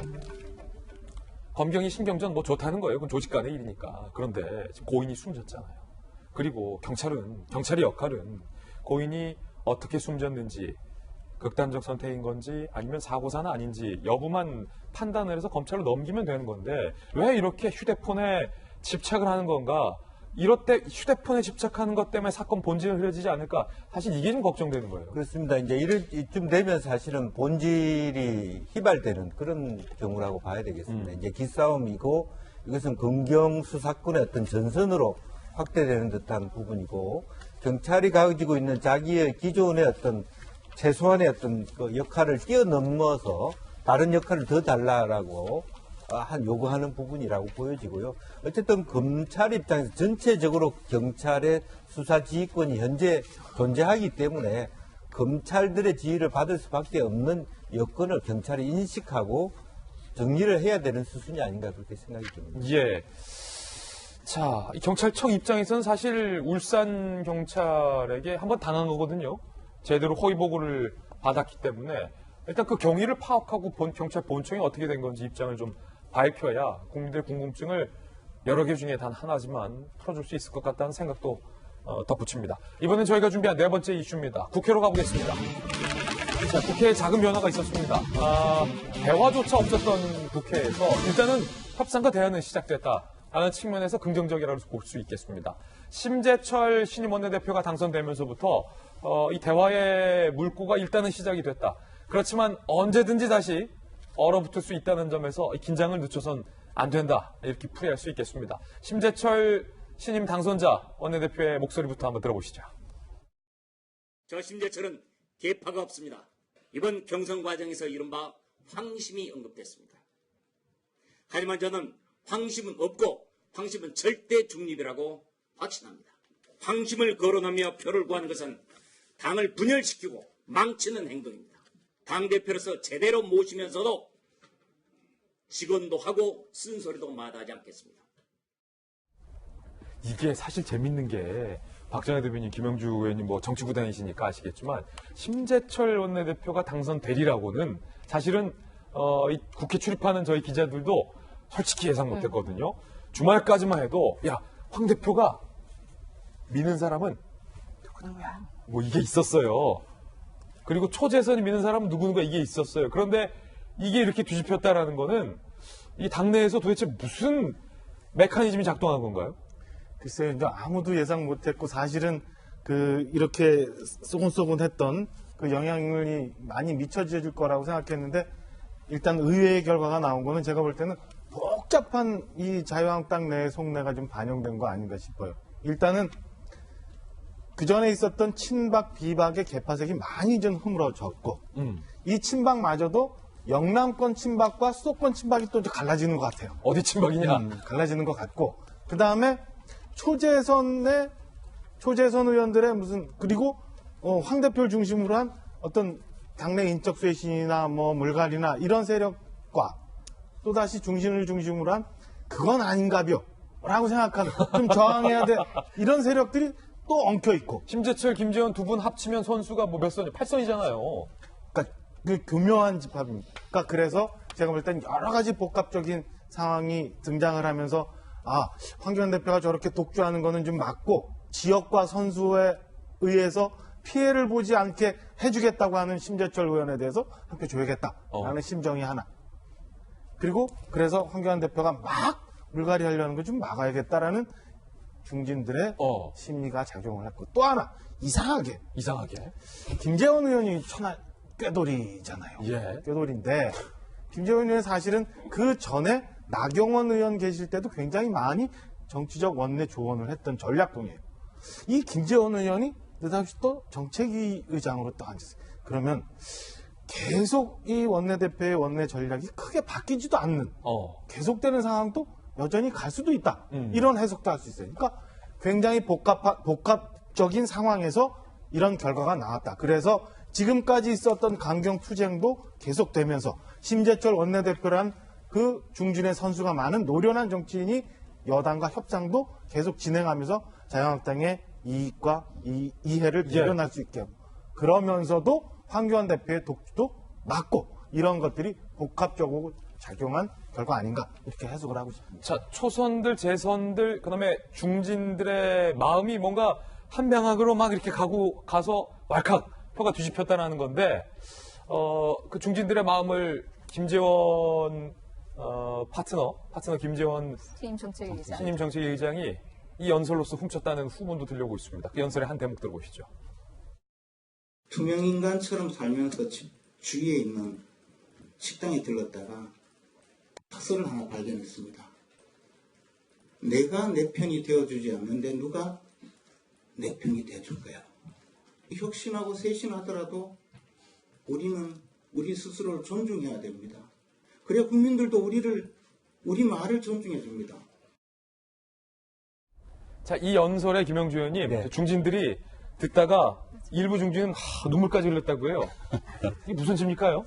검경이 신경전 뭐 좋다는 거예요. 그건 조직 간의 일이니까. 그런데 지금 고인이 숨졌잖아요. 그리고 경찰의 역할은 고인이 어떻게 숨졌는지, 극단적 선택인 건지 아니면 사고사는 아닌지 여부만 판단을 해서 검찰로 넘기면 되는 건데 왜 이렇게 휴대폰에 집착을 하는 건가? 이럴 때 휴대폰에 집착하는 것 때문에 사건 본질은 흐려지지 않을까? 사실 이게 좀 걱정되는 거예요. 그렇습니다. 이제 이쯤 되면 사실은 본질이 휘발되는 그런 경우라고 봐야 되겠습니다. 이제 기싸움이고 이것은 검경 수사권의 어떤 전선으로 확대되는 듯한 부분이고 경찰이 가지고 있는 자기의 기존의 어떤 최소한의 어떤 그 역할을 뛰어넘어서 다른 역할을 더 달라라고 요구하는 부분이라고 보여지고요. 어쨌든 검찰 입장에서 전체적으로 경찰의 수사 지휘권이 현재 존재하기 때문에 검찰들의 지휘를 받을 수밖에 없는 여건을 경찰이 인식하고 정리를 해야 되는 수순이 아닌가 그렇게 생각이 듭니다. 예. 자, 이 경찰청 입장에서는 사실 울산 경찰에게 한번 당한 거거든요. 제대로 허위 보고를 받았기 때문에 일단 그 경위를 파악하고 경찰 본청이 어떻게 된 건지 입장을 좀 밝혀야 국민들의 궁금증을 여러 개 중에 단 하나지만 풀어줄 수 있을 것 같다는 생각도 덧붙입니다. 이번엔 저희가 준비한 4번째 이슈입니다. 국회로 가보겠습니다. 자, 국회에 작은 변화가 있었습니다. 대화조차 없었던 국회에서 일단은 협상과 대화는 시작됐다라는 측면에서 긍정적이라고 볼 수 있겠습니다. 심재철 신임 원내대표가 당선되면서부터 이 대화의 물꼬가 일단은 시작이 됐다. 그렇지만 언제든지 다시 얼어붙을 수 있다는 점에서 긴장을 늦춰선 안 된다. 이렇게 풀이할 수 있겠습니다. 심재철 신임 당선자 원내대표의 목소리부터 한번 들어보시죠. 저 심재철은 계파가 없습니다. 이번 경선 과정에서 이른바 황심이 언급됐습니다. 하지만 저는 황심은 없고 황심은 절대 중립이라고 확신합니다. 황심을 거론하며 표를 구하는 것은 당을 분열시키고 망치는 행동입니다. 당대표로서 제대로 모시면서도 직원도 하고 쓴소리도 마다하지 않겠습니다. 이게 사실 재밌는 게 박정희 대표님, 김영주 의원님 뭐 정치부 다니시니까 아시겠지만 심재철 원내대표가 당선되리라고는 사실은 이 국회 출입하는 저희 기자들도 솔직히 예상 못했거든요. 주말까지만 해도 야, 황 대표가 미는 사람은 누구누구야 뭐 이게 있었어요. 그리고 초재선이 미는 사람은 누구누가 이게 있었어요. 그런데 이게 이렇게 뒤집혔다라는 거는 이 당내에서 도대체 무슨 메커니즘이 작동한 건가요? 글쎄요, 이제 아무도 예상 못했고 사실은 이렇게 쏘곤쏘곤했던 그 영향이 많이 미쳐질 거라고 생각했는데 일단 의외의 결과가 나온 거는 제가 볼 때는 복잡한 이 자유한국당 내의 속내가 좀 반영된 거 아닌가 싶어요. 일단은 그 전에 있었던 친박 비박의 개파색이 많이 좀 흐물어졌고 이 친박마저도 영남권 친박과 수도권 친박이 또 갈라지는 것 같아요. 어디 친박이냐? 갈라지는 것 같고 그 다음에 초재선 의원들의 그리고 황 대표를 중심으로 한 어떤 당내 인적 쇄신이나 뭐 물갈이나 이런 세력과 또다시 중심을 중심으로 한 그건 아닌가벼 라고 생각하는 좀 저항해야 돼 이런 세력들이 또 엉켜있고 심재철, 김재원 두 분 합치면 선수가 뭐 몇 선이요? 8선이잖아요. 그러니까 그 교묘한 집합입니다. 그러니까 그래서 제가 볼 땐 여러 가지 복합적인 상황이 등장을 하면서 황교안 대표가 저렇게 독주하는 거는 좀 맞고 지역과 선수에 의해서 피해를 보지 않게 해주겠다고 하는 심재철 의원에 대해서 함께 줘야겠다라는 심정이 하나. 그리고 그래서 황교안 대표가 막 물갈이 하려는 거 좀 막아야겠다라는 중진들의 심리가 작용을 했고 또 하나 이상하게 김재원 의원이 꾀돌이잖아요. 예. 꾀돌인데 김재원 의원은 사실은 그 전에 나경원 의원 계실 때도 굉장히 많이 정치적 원내 조언을 했던 전략동이에요. 이 김재원 의원이 느닷없이 또 정책위 의장으로 또 앉았어요. 그러면 계속 이 원내대표의 원내 전략이 크게 바뀌지도 않는 계속되는 상황도 여전히 갈 수도 있다. 이런 해석도 할 수 있어요. 그러니까 굉장히 복합적인 상황에서 이런 결과가 나왔다. 그래서 지금까지 있었던 강경투쟁도 계속되면서 심재철 원내대표란 그 중진의 선수가 많은 노련한 정치인이 여당과 협상도 계속 진행하면서 자유한국당의 이익과 이해를 대변할 수 있게 하고 그러면서도 황교안 대표의 독주도 막고 이런 것들이 복합적으로 작용한 결과 아닌가 이렇게 해석을 하고 싶습니다. 자, 초선들, 재선들, 그다음에 중진들의 마음이 뭔가 한 방향으로 막 이렇게 가서 왈칵 표가 뒤집혔다는 건데, 그 중진들의 마음을 김재원 파트너 김재원 신임 정책위의장. 신임 정책위의장이 이 연설로서 훔쳤다는 후문도 들려오고 있습니다. 그 연설의 한 대목 들어보시죠. 투명인간처럼 살면서 주위에 있는 식당에 들렀다가 탁서를 하나 발견했습니다. 내가 내 편이 되어주지 않는데 누가 내 편이 되어줄 거야. 혁신하고 쇄신하더라도 우리는 우리 스스로를 존중해야 됩니다. 그래야 국민들도 우리 말을 존중해 줍니다. 자, 이 연설에 김영주 의원님, 네. 중진들이 듣다가 일부 중진은 눈물까지 흘렸다고 해요. 이게 무슨 짓입니까요?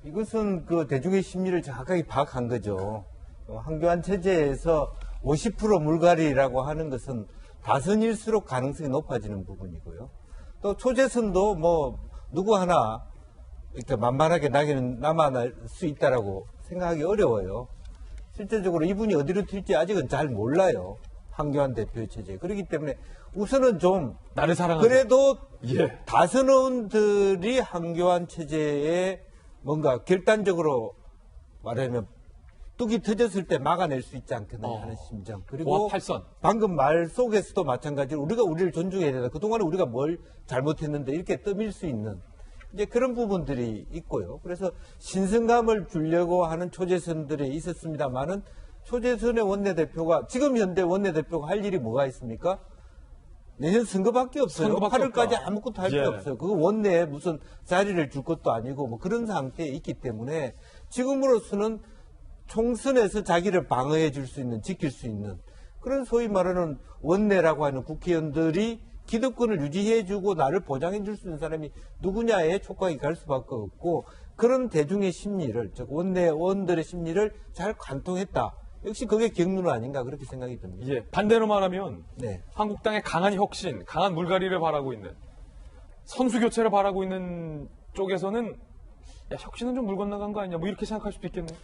이것은 그 대중의 심리를 정확하게 파악한 거죠. 황교안 체제에서 50% 물갈이라고 하는 것은 다선일수록 가능성이 높아지는 부분이고요. 또 초재선도 뭐 누구 하나 이렇게 만만하게 남아날 수 있다라고 생각하기 어려워요. 실제적으로 이분이 어디로 튈지 아직은 잘 몰라요. 황교안 대표 체제. 그렇기 때문에 우선은 좀 나를 사랑하는 그래도 예. 다선 의원들이 황교안 체제에 뭔가 결단적으로 말하면 뚝이 터졌을 때 막아낼 수 있지 않겠나 하는 심정. 그리고 8선. 방금 말 속에서도 마찬가지로 우리가 우리를 존중해야 된다. 그동안에 우리가 뭘 잘못했는데 이렇게 떠밀 수 있는 이제 그런 부분들이 있고요. 그래서 신선감을 주려고 하는 초재선들이 있었습니다만은 초재선의 원내대표가 지금 현대 원내대표가 할 일이 뭐가 있습니까? 내년 선거밖에 없어요. 선거밖에 8월까지 없다. 아무것도 할 게 예. 없어요. 그거 원내에 무슨 자리를 줄 것도 아니고 뭐 그런 상태에 있기 때문에 지금으로서는 총선에서 자기를 방어해 줄 수 있는, 지킬 수 있는 그런 소위 말하는 원내라고 하는 국회의원들이 기득권을 유지해 주고 나를 보장해 줄 수 있는 사람이 누구냐에 촉각이 갈 수밖에 없고 그런 대중의 심리를, 즉 원내원들의 심리를 잘 관통했다. 역시 그게 경륜 아닌가 그렇게 생각이 듭니다. 예, 반대로 말하면 네. 한국당의 강한 혁신, 강한 물갈이를 바라고 있는 선수 교체를 바라고 있는 쪽에서는 야, 혁신은 좀 물 건너간 거 아니냐 뭐 이렇게 생각할 수도 있겠네요.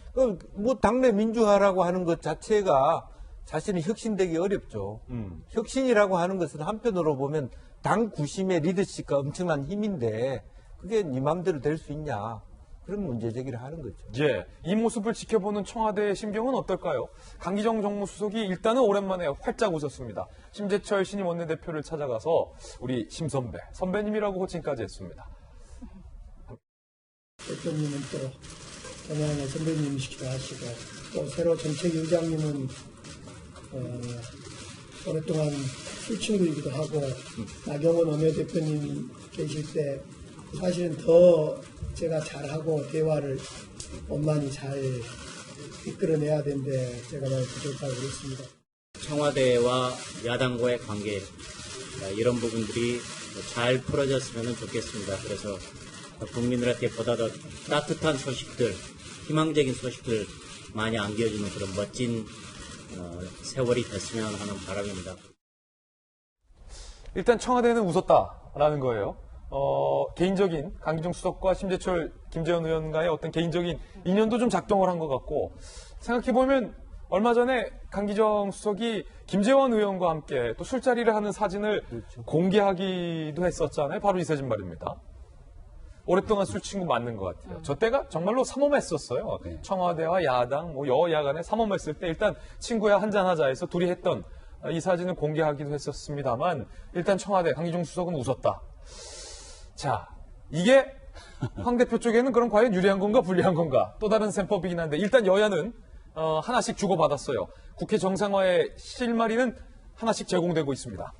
뭐 당내 민주화라고 하는 것 자체가 사실은 혁신되기 어렵죠. 혁신이라고 하는 것은 한편으로 보면 당 구심의 리더십과 엄청난 힘인데 그게 네 맘대로 될 수 있냐. 그런 문제 제기를 하는 거죠. 예, 이 모습을 지켜보는 청와대의 심경은 어떨까요? 강기정 정무수석이 일단은 오랜만에 활짝 웃었습니다. 심재철 신임 원내대표를 찾아가서 우리 선배님이라고 호칭까지 했습니다. 대표님은 또 동양의 선배님이시기도 하시고 또 새로 정책위의장님은 오랫동안 술친구이기도 하고 나경원 원내대표님이 계실 때 사실은 더 제가 잘하고 대화를 원만히 잘 이끌어내야 되는데 제가 많이 부족하고 그렇습니다. 청와대와 야당과의 관계 이런 부분들이 잘 풀어졌으면 좋겠습니다. 그래서 국민들한테 보다 더 따뜻한 소식들, 희망적인 소식들 많이 안겨주는 그런 멋진 세월이 됐으면 하는 바람입니다. 일단 청와대는 웃었다라는 거예요. 개인적인 강기정 수석과 심재철, 김재원 의원과의 어떤 개인적인 인연도 좀 작동을 한 것 같고 생각해보면 얼마 전에 강기정 수석이 김재원 의원과 함께 또 술자리를 하는 사진을 공개하기도 했었잖아요. 바로 이 사진 말입니다. 오랫동안 술친구 맞는 것 같아요. 저 때가 정말로 삼엄했었어요. 청와대와 야당, 뭐 여야 간에 삼엄했을 때 일단 친구야 한잔하자 해서 둘이 했던 이 사진을 공개하기도 했었습니다만 일단 청와대 강기정 수석은 웃었다. 자, 이게 황 대표 쪽에는 그럼 과연 유리한 건가 불리한 건가 또 다른 셈법이긴 한데 일단 여야는 하나씩 주고받았어요. 국회 정상화의 실마리는 하나씩 제공되고 있습니다.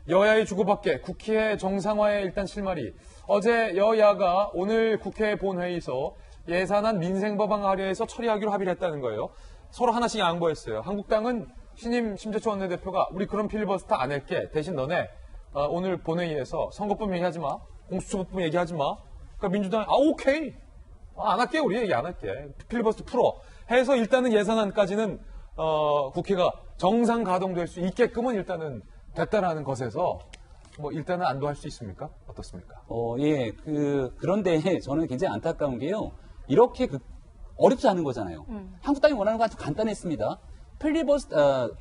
여야의 주고받게 국회 정상화에 일단 실마리. 어제 여야가 오늘 국회 본회의에서 예산안 민생법안 발의해서 처리하기로 합의를 했다는 거예요. 서로 하나씩 양보했어요. 한국당은 신임 심재철 원내대표가 우리 그런 필리버스터 안 할게. 대신 너네 오늘 본회의에서 선거법 얘기하지 마. 공수처법 얘기하지 마. 그러니까 민주당이 오케이. 안 할게. 우리 얘기 안 할게. 필리버스터 풀어. 해서 일단은 예산안까지는 국회가 정상 가동될 수 있게끔은 일단은 됐다라는 것에서 뭐 일단은 안도할 수 있습니까? 어떻습니까? 예. 그런데 저는 굉장히 안타까운 게요. 이렇게 어렵지 않은 거잖아요. 한국당이 원하는 건 아주 간단했습니다.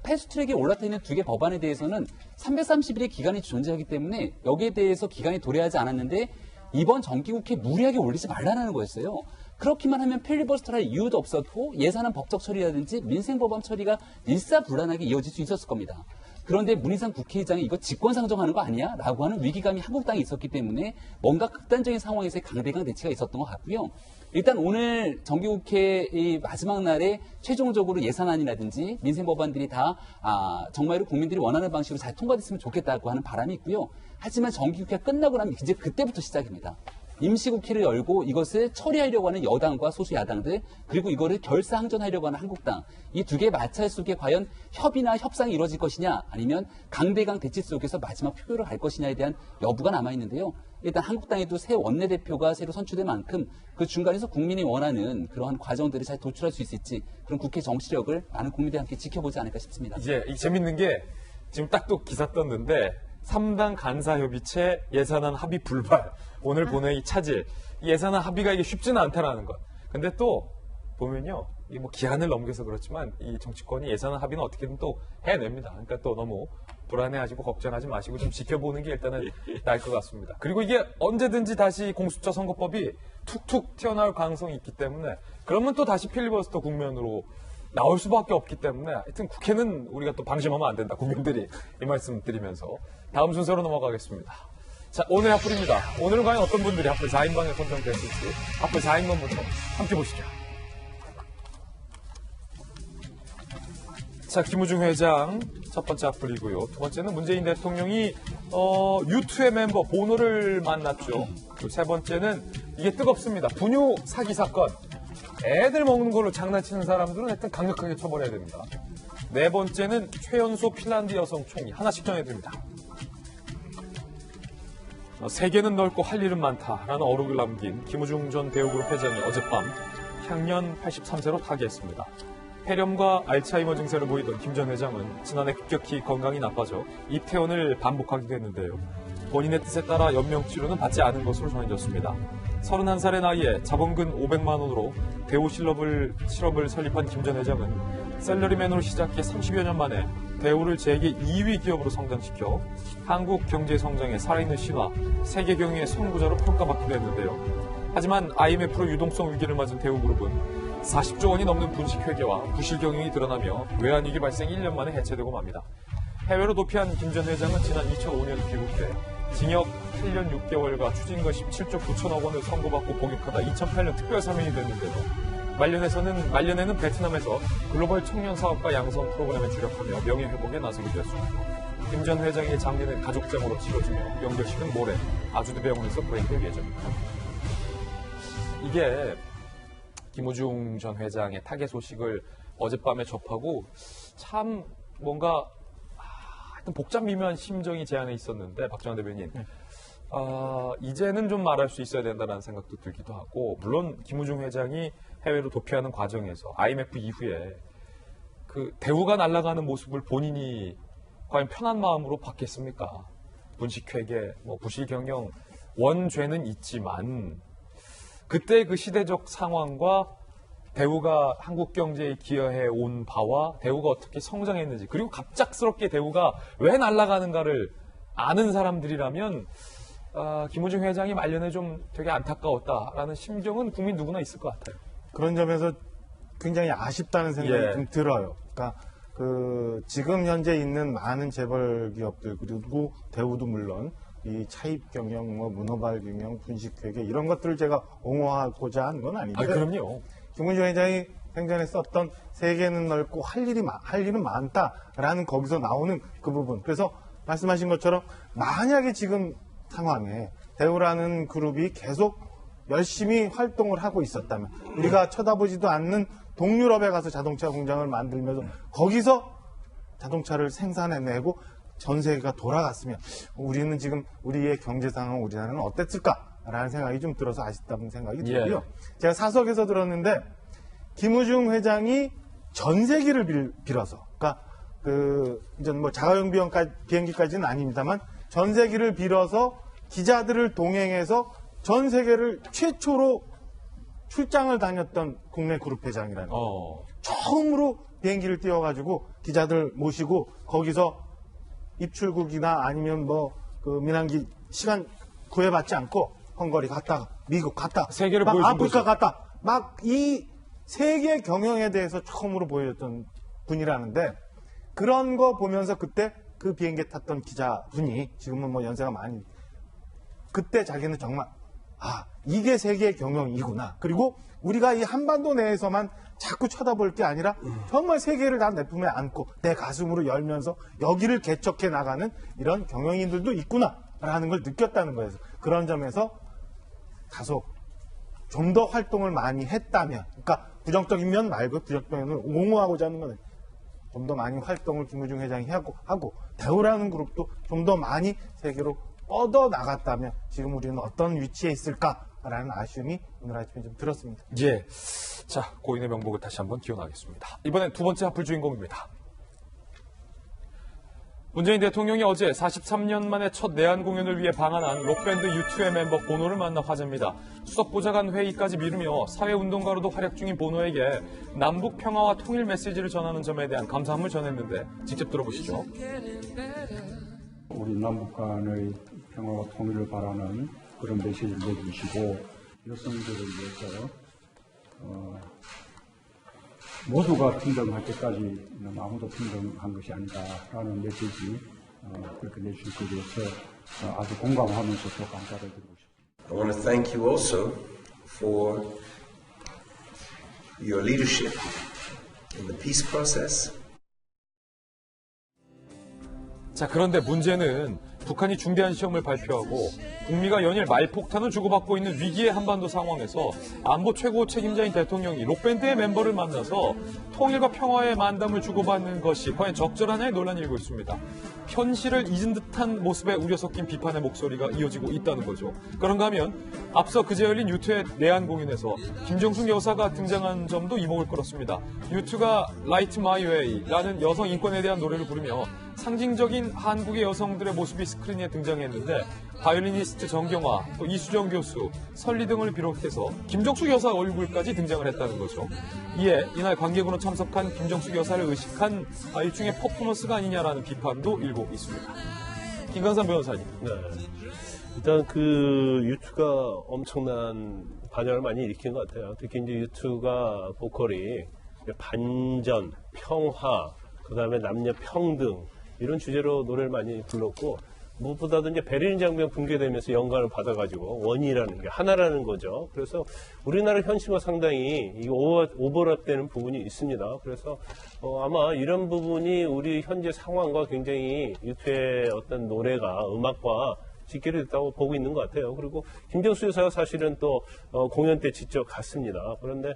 패스트트랙에 올라타 있는 두 개 법안에 대해서는 330일의 기간이 존재하기 때문에 여기에 대해서 기간이 도래하지 않았는데 이번 정기국회에 무리하게 올리지 말라는 거였어요. 그렇기만 하면 필리버스터를 할 이유도 없었고 예산안 법적 처리라든지 민생법안 처리가 일사불란하게 이어질 수 있었을 겁니다. 그런데 문희상 국회의장이 이거 직권상정하는 거 아니야? 라고 하는 위기감이 한국당에 있었기 때문에 뭔가 극단적인 상황에서의 강대강 대치가 있었던 것 같고요. 일단 오늘 정기국회의 마지막 날에 최종적으로 예산안이라든지 민생법안들이 다 정말로 국민들이 원하는 방식으로 잘 통과됐으면 좋겠다고 하는 바람이 있고요. 하지만 정기국회가 끝나고 나면 이제 그때부터 시작입니다. 임시국회를 열고 이것을 처리하려고 하는 여당과 소수 야당들 그리고 이거를 결사항전하려고 하는 한국당 이 두 개의 마찰 속에 과연 협의나 협상이 이루어질 것이냐 아니면 강대강 대치 속에서 마지막 표결을 갈 것이냐에 대한 여부가 남아있는데요. 일단 한국당에도 새 원내대표가 새로 선출된 만큼 그 중간에서 국민이 원하는 그러한 과정들을 잘 도출할 수 있을지 그런 국회 정치력을 많은 국민들이 함께 지켜보지 않을까 싶습니다. 이제 재밌는 게 지금 딱 또 기사 떴는데 3당 간사협의체 예산안 합의 불발. 오늘 본회의 차질. 예산안 합의가 이게 쉽지는 않다라는 것. 근데 또 보면요. 이 뭐 기한을 넘겨서 그렇지만 이 정치권이 예산안 합의는 어떻게든 또 해냅니다. 그러니까 또 너무 불안해하시고 걱정하지 마시고 좀 지켜보는 게 일단은 나을 것 같습니다. 그리고 이게 언제든지 다시 공수처 선거법이 툭툭 튀어나올 가능성이 있기 때문에 그러면 또 다시 필리버스터 국면으로 나올 수밖에 없기 때문에 하여튼 국회는 우리가 또 방심하면 안 된다. 국민들이 이 말씀 드리면서 다음 순서로 넘어가겠습니다. 자, 오늘 핫플입니다. 오늘은 과연 어떤 분들이 핫플 4인방에 선정됐을지 핫플 4인방부터 함께 보시죠. 자, 김우중 회장 첫 번째 핫플이고요. 두 번째는 문재인 대통령이 U2의 멤버 보노를 만났죠. 그리고 세 번째는 이게 뜨겁습니다. 분유 사기 사건. 애들 먹는 걸로 장난치는 사람들은 하여튼 강력하게 처벌해야 됩니다. 네 번째는 최연소 핀란드 여성 총리. 하나씩 전해드립니다. 세계는 넓고 할 일은 많다라는 어록을 남긴 김우중 전 대우그룹 회장이 어젯밤 향년 83세로 타계했습니다. 폐렴과 알츠하이머 증세를 보이던 김 전 회장은 지난해 급격히 건강이 나빠져 입퇴원을 반복하게 됐는데요. 본인의 뜻에 따라 연명치료는 받지 않은 것으로 전해졌습니다. 31살의 나이에 자본금 500만 원으로 대우 실업을 설립한 김 전 회장은 셀러리맨으로 시작해 30여 년 만에 대우를 재계 2위 기업으로 성장시켜 한국 경제 성장의 살아있는 신화, 세계 경영의 선구자로 평가받기도 했는데요. 하지만 IMF로 유동성 위기를 맞은 대우그룹은 40조 원이 넘는 분식회계와 부실 경영이 드러나며 외환위기 발생 1년 만에 해체되고 맙니다. 해외로 도피한 김 전 회장은 지난 2005년 귀국돼 징역 8년 6개월과 추징금 17조 9천억 원을 선고받고 복역하다 2008년 특별사면이 됐는데도 말년에는 베트남에서 글로벌 청년 사업가 양성 프로그램에 주력하며 명예회복에 나서기도 했습니다. 김 전 회장의 장례는 가족장으로 치러지며 연결식은 모레 아주대 병원에서 거행될 예정입니다. 이게 김우중 전 회장의 타계 소식을 어젯밤에 접하고 참 뭔가 하여튼 복잡 미묘한 심정이 제 안에 있었는데 박정환 대변인 이제는 좀 말할 수 있어야 된다는 생각도 들기도 하고 물론 김우중 회장이 해외로 도피하는 과정에서 IMF 이후에 그 대우가 날아가는 모습을 본인이 과연 편한 마음으로 받겠습니까? 분식회계, 부실 경영 원죄는 있지만 그때 그 시대적 상황과 대우가 한국 경제에 기여해 온 바와 대우가 어떻게 성장했는지 그리고 갑작스럽게 대우가 왜 날아가는가를 아는 사람들이라면 김우중 회장이 말년에 좀 되게 안타까웠다라는 심정은 국민 누구나 있을 것 같아요. 그런 점에서 굉장히 아쉽다는 생각이 예. 좀 들어요. 그러니까 지금 현재 있는 많은 재벌 기업들 그리고 대우도 물론 이 차입 경영, 문어발 경영, 분식회계 이런 것들을 제가 옹호하고자 한 건 아닌데. 그럼요. 김우중 회장이 생전에 썼던 세계는 넓고 할 일은 많다라는 거기서 나오는 그 부분. 그래서 말씀하신 것처럼 만약에 지금 상황에 대우라는 그룹이 계속 열심히 활동을 하고 있었다면 우리가 쳐다보지도 않는 동유럽에 가서 자동차 공장을 만들면서 거기서 자동차를 생산해내고 전 세계가 돌아갔으면 우리는 지금 우리의 경제 상황 우리나라는 어땠을까라는 생각이 좀 들어서 아쉽다는 생각이 들고요. 제가 사석에서 들었는데 김우중 회장이 전세기를 빌어서 그러니까 이제 뭐 자가용 비행기까지는 아닙니다만 전세기를 빌어서 기자들을 동행해서 전 세계를 최초로 출장을 다녔던 국내 그룹 회장이라는 거예요. 처음으로 비행기를 띄워가지고 기자들 모시고 거기서 입출국이나 아니면 민항기 시간 구애받지 않고 헝가리 갔다가 미국 갔다 세계를 막 보여준 아프리카 거죠. 갔다 막 이 세계 경영에 대해서 처음으로 보여줬던 분이라는데 그런 거 보면서 그때 그 비행기 탔던 기자분이 지금은 뭐 연세가 많이 그때 자기는 정말 이게 세계 경영이구나. 그리고 우리가 이 한반도 내에서만 자꾸 쳐다볼 게 아니라 정말 세계를 다 내 품에 안고 내 가슴으로 열면서 여기를 개척해 나가는 이런 경영인들도 있구나라는 걸 느꼈다는 거예요. 그런 점에서 다소 좀 더 활동을 많이 했다면, 그러니까 부정적인 면 말고 부정적인 면을 옹호하고자 하는 거는 좀 더 많이 활동을 김우중 회장이 하고 대우라는 그룹도 좀 더 많이 세계로 뻗어 나갔다면 지금 우리는 어떤 위치에 있을까라는 아쉬움이 오늘 아침에 좀 들었습니다. 예. 자, 고인의 명복을 다시 한번 기원하겠습니다. 이번엔 두 번째 하플 주인공입니다. 문재인 대통령이 어제 43년 만에 첫 내한 공연을 위해 방한한 록밴드 U2의 멤버 보노를 만나 화제입니다. 수석보좌관 회의까지 미루며 사회운동가로도 활약 중인 보노에게 남북 평화와 통일 메시지를 전하는 점에 대한 감사함을 전했는데 직접 들어보시죠. 우리 남북 간의 평화와 통일을 바라는 그런 메시지를 내주시고 여성들을 위해서 모두가平等할 때까지는 아무도平等한 것이 아니다라는 메시지 그렇게 내주실 것에 아주 공감하면서 또 감사를 드리고 싶습니다. I want to thank you also for your leadership in the peace process. 자, 그런데 문제는 북한이 중대한 시험을 발표하고 북미가 연일 말폭탄을 주고받고 있는 위기의 한반도 상황에서 안보 최고 책임자인 대통령이 록밴드의 멤버를 만나서 통일과 평화의 만담을 주고받는 것이 과연 적절하냐의 논란이 일고 있습니다. 현실을 잊은 듯한 모습에 우려 섞인 비판의 목소리가 이어지고 있다는 거죠. 그런가 하면 앞서 그제 열린 U2의 내한 공연에서 김정숙 여사가 등장한 점도 이목을 끌었습니다. U2가 Light My Way라는 여성 인권에 대한 노래를 부르며 상징적인 한국의 여성들의 모습이 스크린에 등장했는데 바이올리니스트 정경화, 또 이수정 교수, 설리 등을 비롯해서 김정숙 여사 얼굴까지 등장을 했다는 거죠. 이에 이날 관객으로 참석한 김정숙 여사를 의식한 일종의 퍼포먼스가 아니냐라는 비판도 일고 있습니다. 김강산 변호사님. 네. 일단 U2가 엄청난 반향을 많이 일으킨 것 같아요. 특히 이제 U2가 보컬이 반전, 평화, 그 다음에 남녀 평등 이런 주제로 노래를 많이 불렀고 무엇보다도 이제 베를린 장벽 붕괴되면서 영감을 받아가지고 원이라는 게 하나라는 거죠. 그래서 우리나라 현실과 상당히 오버랩되는 부분이 있습니다. 그래서 아마 이런 부분이 우리 현재 상황과 굉장히 U2의 어떤 노래가 음악과 직결이 됐다고 보고 있는 것 같아요. 그리고 김정수 여사가 사실은 또 공연 때 직접 갔습니다. 그런데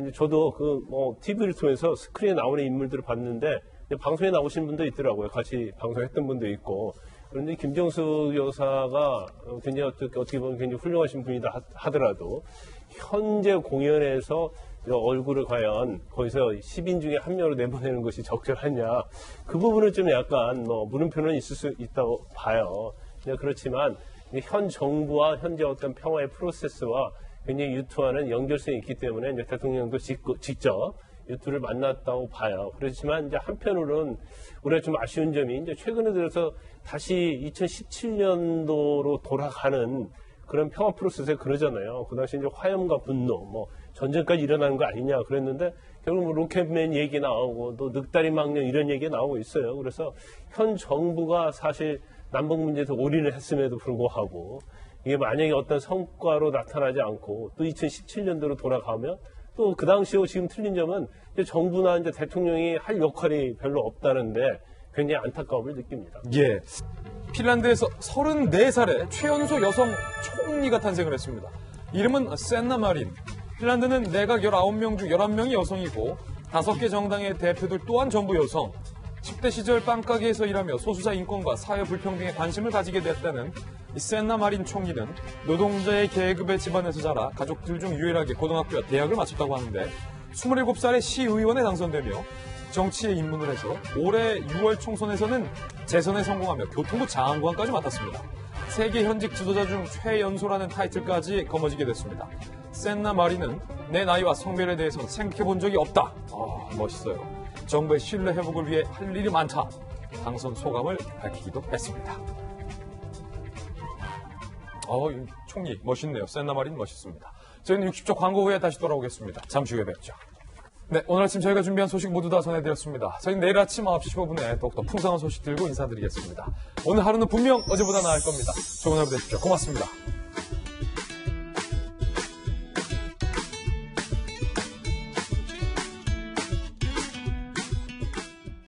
이제 저도 TV를 통해서 스크린에 나오는 인물들을 봤는데 방송에 나오신 분도 있더라고요. 같이 방송했던 분도 있고. 그런데 김정숙 여사가 굉장히 어떻게 보면 굉장히 훌륭하신 분이다 하더라도 현재 공연에서 얼굴을 과연 거기서 10인 중에 한 명으로 내보내는 것이 적절하냐. 그 부분은 좀 약간 물음표는 있을 수 있다고 봐요. 그렇지만 현 정부와 현재 어떤 평화의 프로세스와 굉장히 U2와는 연결성이 있기 때문에 이제 대통령도 직접 U2를 만났다고 봐요. 그렇지만 이제 한편으로는 우리가 좀 아쉬운 점이 이제 최근에 들어서 다시 2017년도로 돌아가는 그런 평화 프로세스에 그러잖아요. 그 당시 이제 화염과 분노, 전쟁까지 일어나는 거 아니냐 그랬는데 결국 로켓맨 얘기 나오고 또 늑다리 망령 이런 얘기 나오고 있어요. 그래서 현 정부가 사실 남북 문제에서 올인을 했음에도 불구하고 이게 만약에 어떤 성과로 나타나지 않고 또 2017년도로 돌아가면 또 그 당시와 지금 틀린 점은 이제 정부나 이제 대통령이 할 역할이 별로 없다는데 굉장히 안타까움을 느낍니다. 예. 핀란드에서 34살의 최연소 여성 총리가 탄생을 했습니다. 이름은 센나 마린. 핀란드는 내각 19명 중 11명이 여성이고 5개 정당의 대표들 또한 전부 여성. 10대 시절 빵가게에서 일하며 소수자 인권과 사회 불평등에 관심을 가지게 됐다는 이 센나 마린 총리는 노동자의 계급의 집안에서 자라 가족들 중 유일하게 고등학교와 대학을 마쳤다고 하는데 27살에 시의원에 당선되며 정치에 입문을 해서 올해 6월 총선에서는 재선에 성공하며 교통부 장관까지 맡았습니다. 세계 현직 지도자 중 최연소라는 타이틀까지 거머쥐게 됐습니다. 센나 마리는 내 나이와 성별에 대해서는 생각해본 적이 없다. 멋있어요. 정부의 신뢰 회복을 위해 할 일이 많다. 당선 소감을 밝히기도 했습니다. 총리 멋있네요. 센나 마린 멋있습니다. 저희는 60초 광고 후에 다시 돌아오겠습니다. 잠시 후에 뵙죠. 네, 오늘 아침 저희가 준비한 소식 모두 다 전해드렸습니다. 저희는 내일 아침 9시 15분에 더욱더 풍성한 소식 들고 인사드리겠습니다. 오늘 하루는 분명 어제보다 나을 겁니다. 좋은 하루 되십시오. 고맙습니다.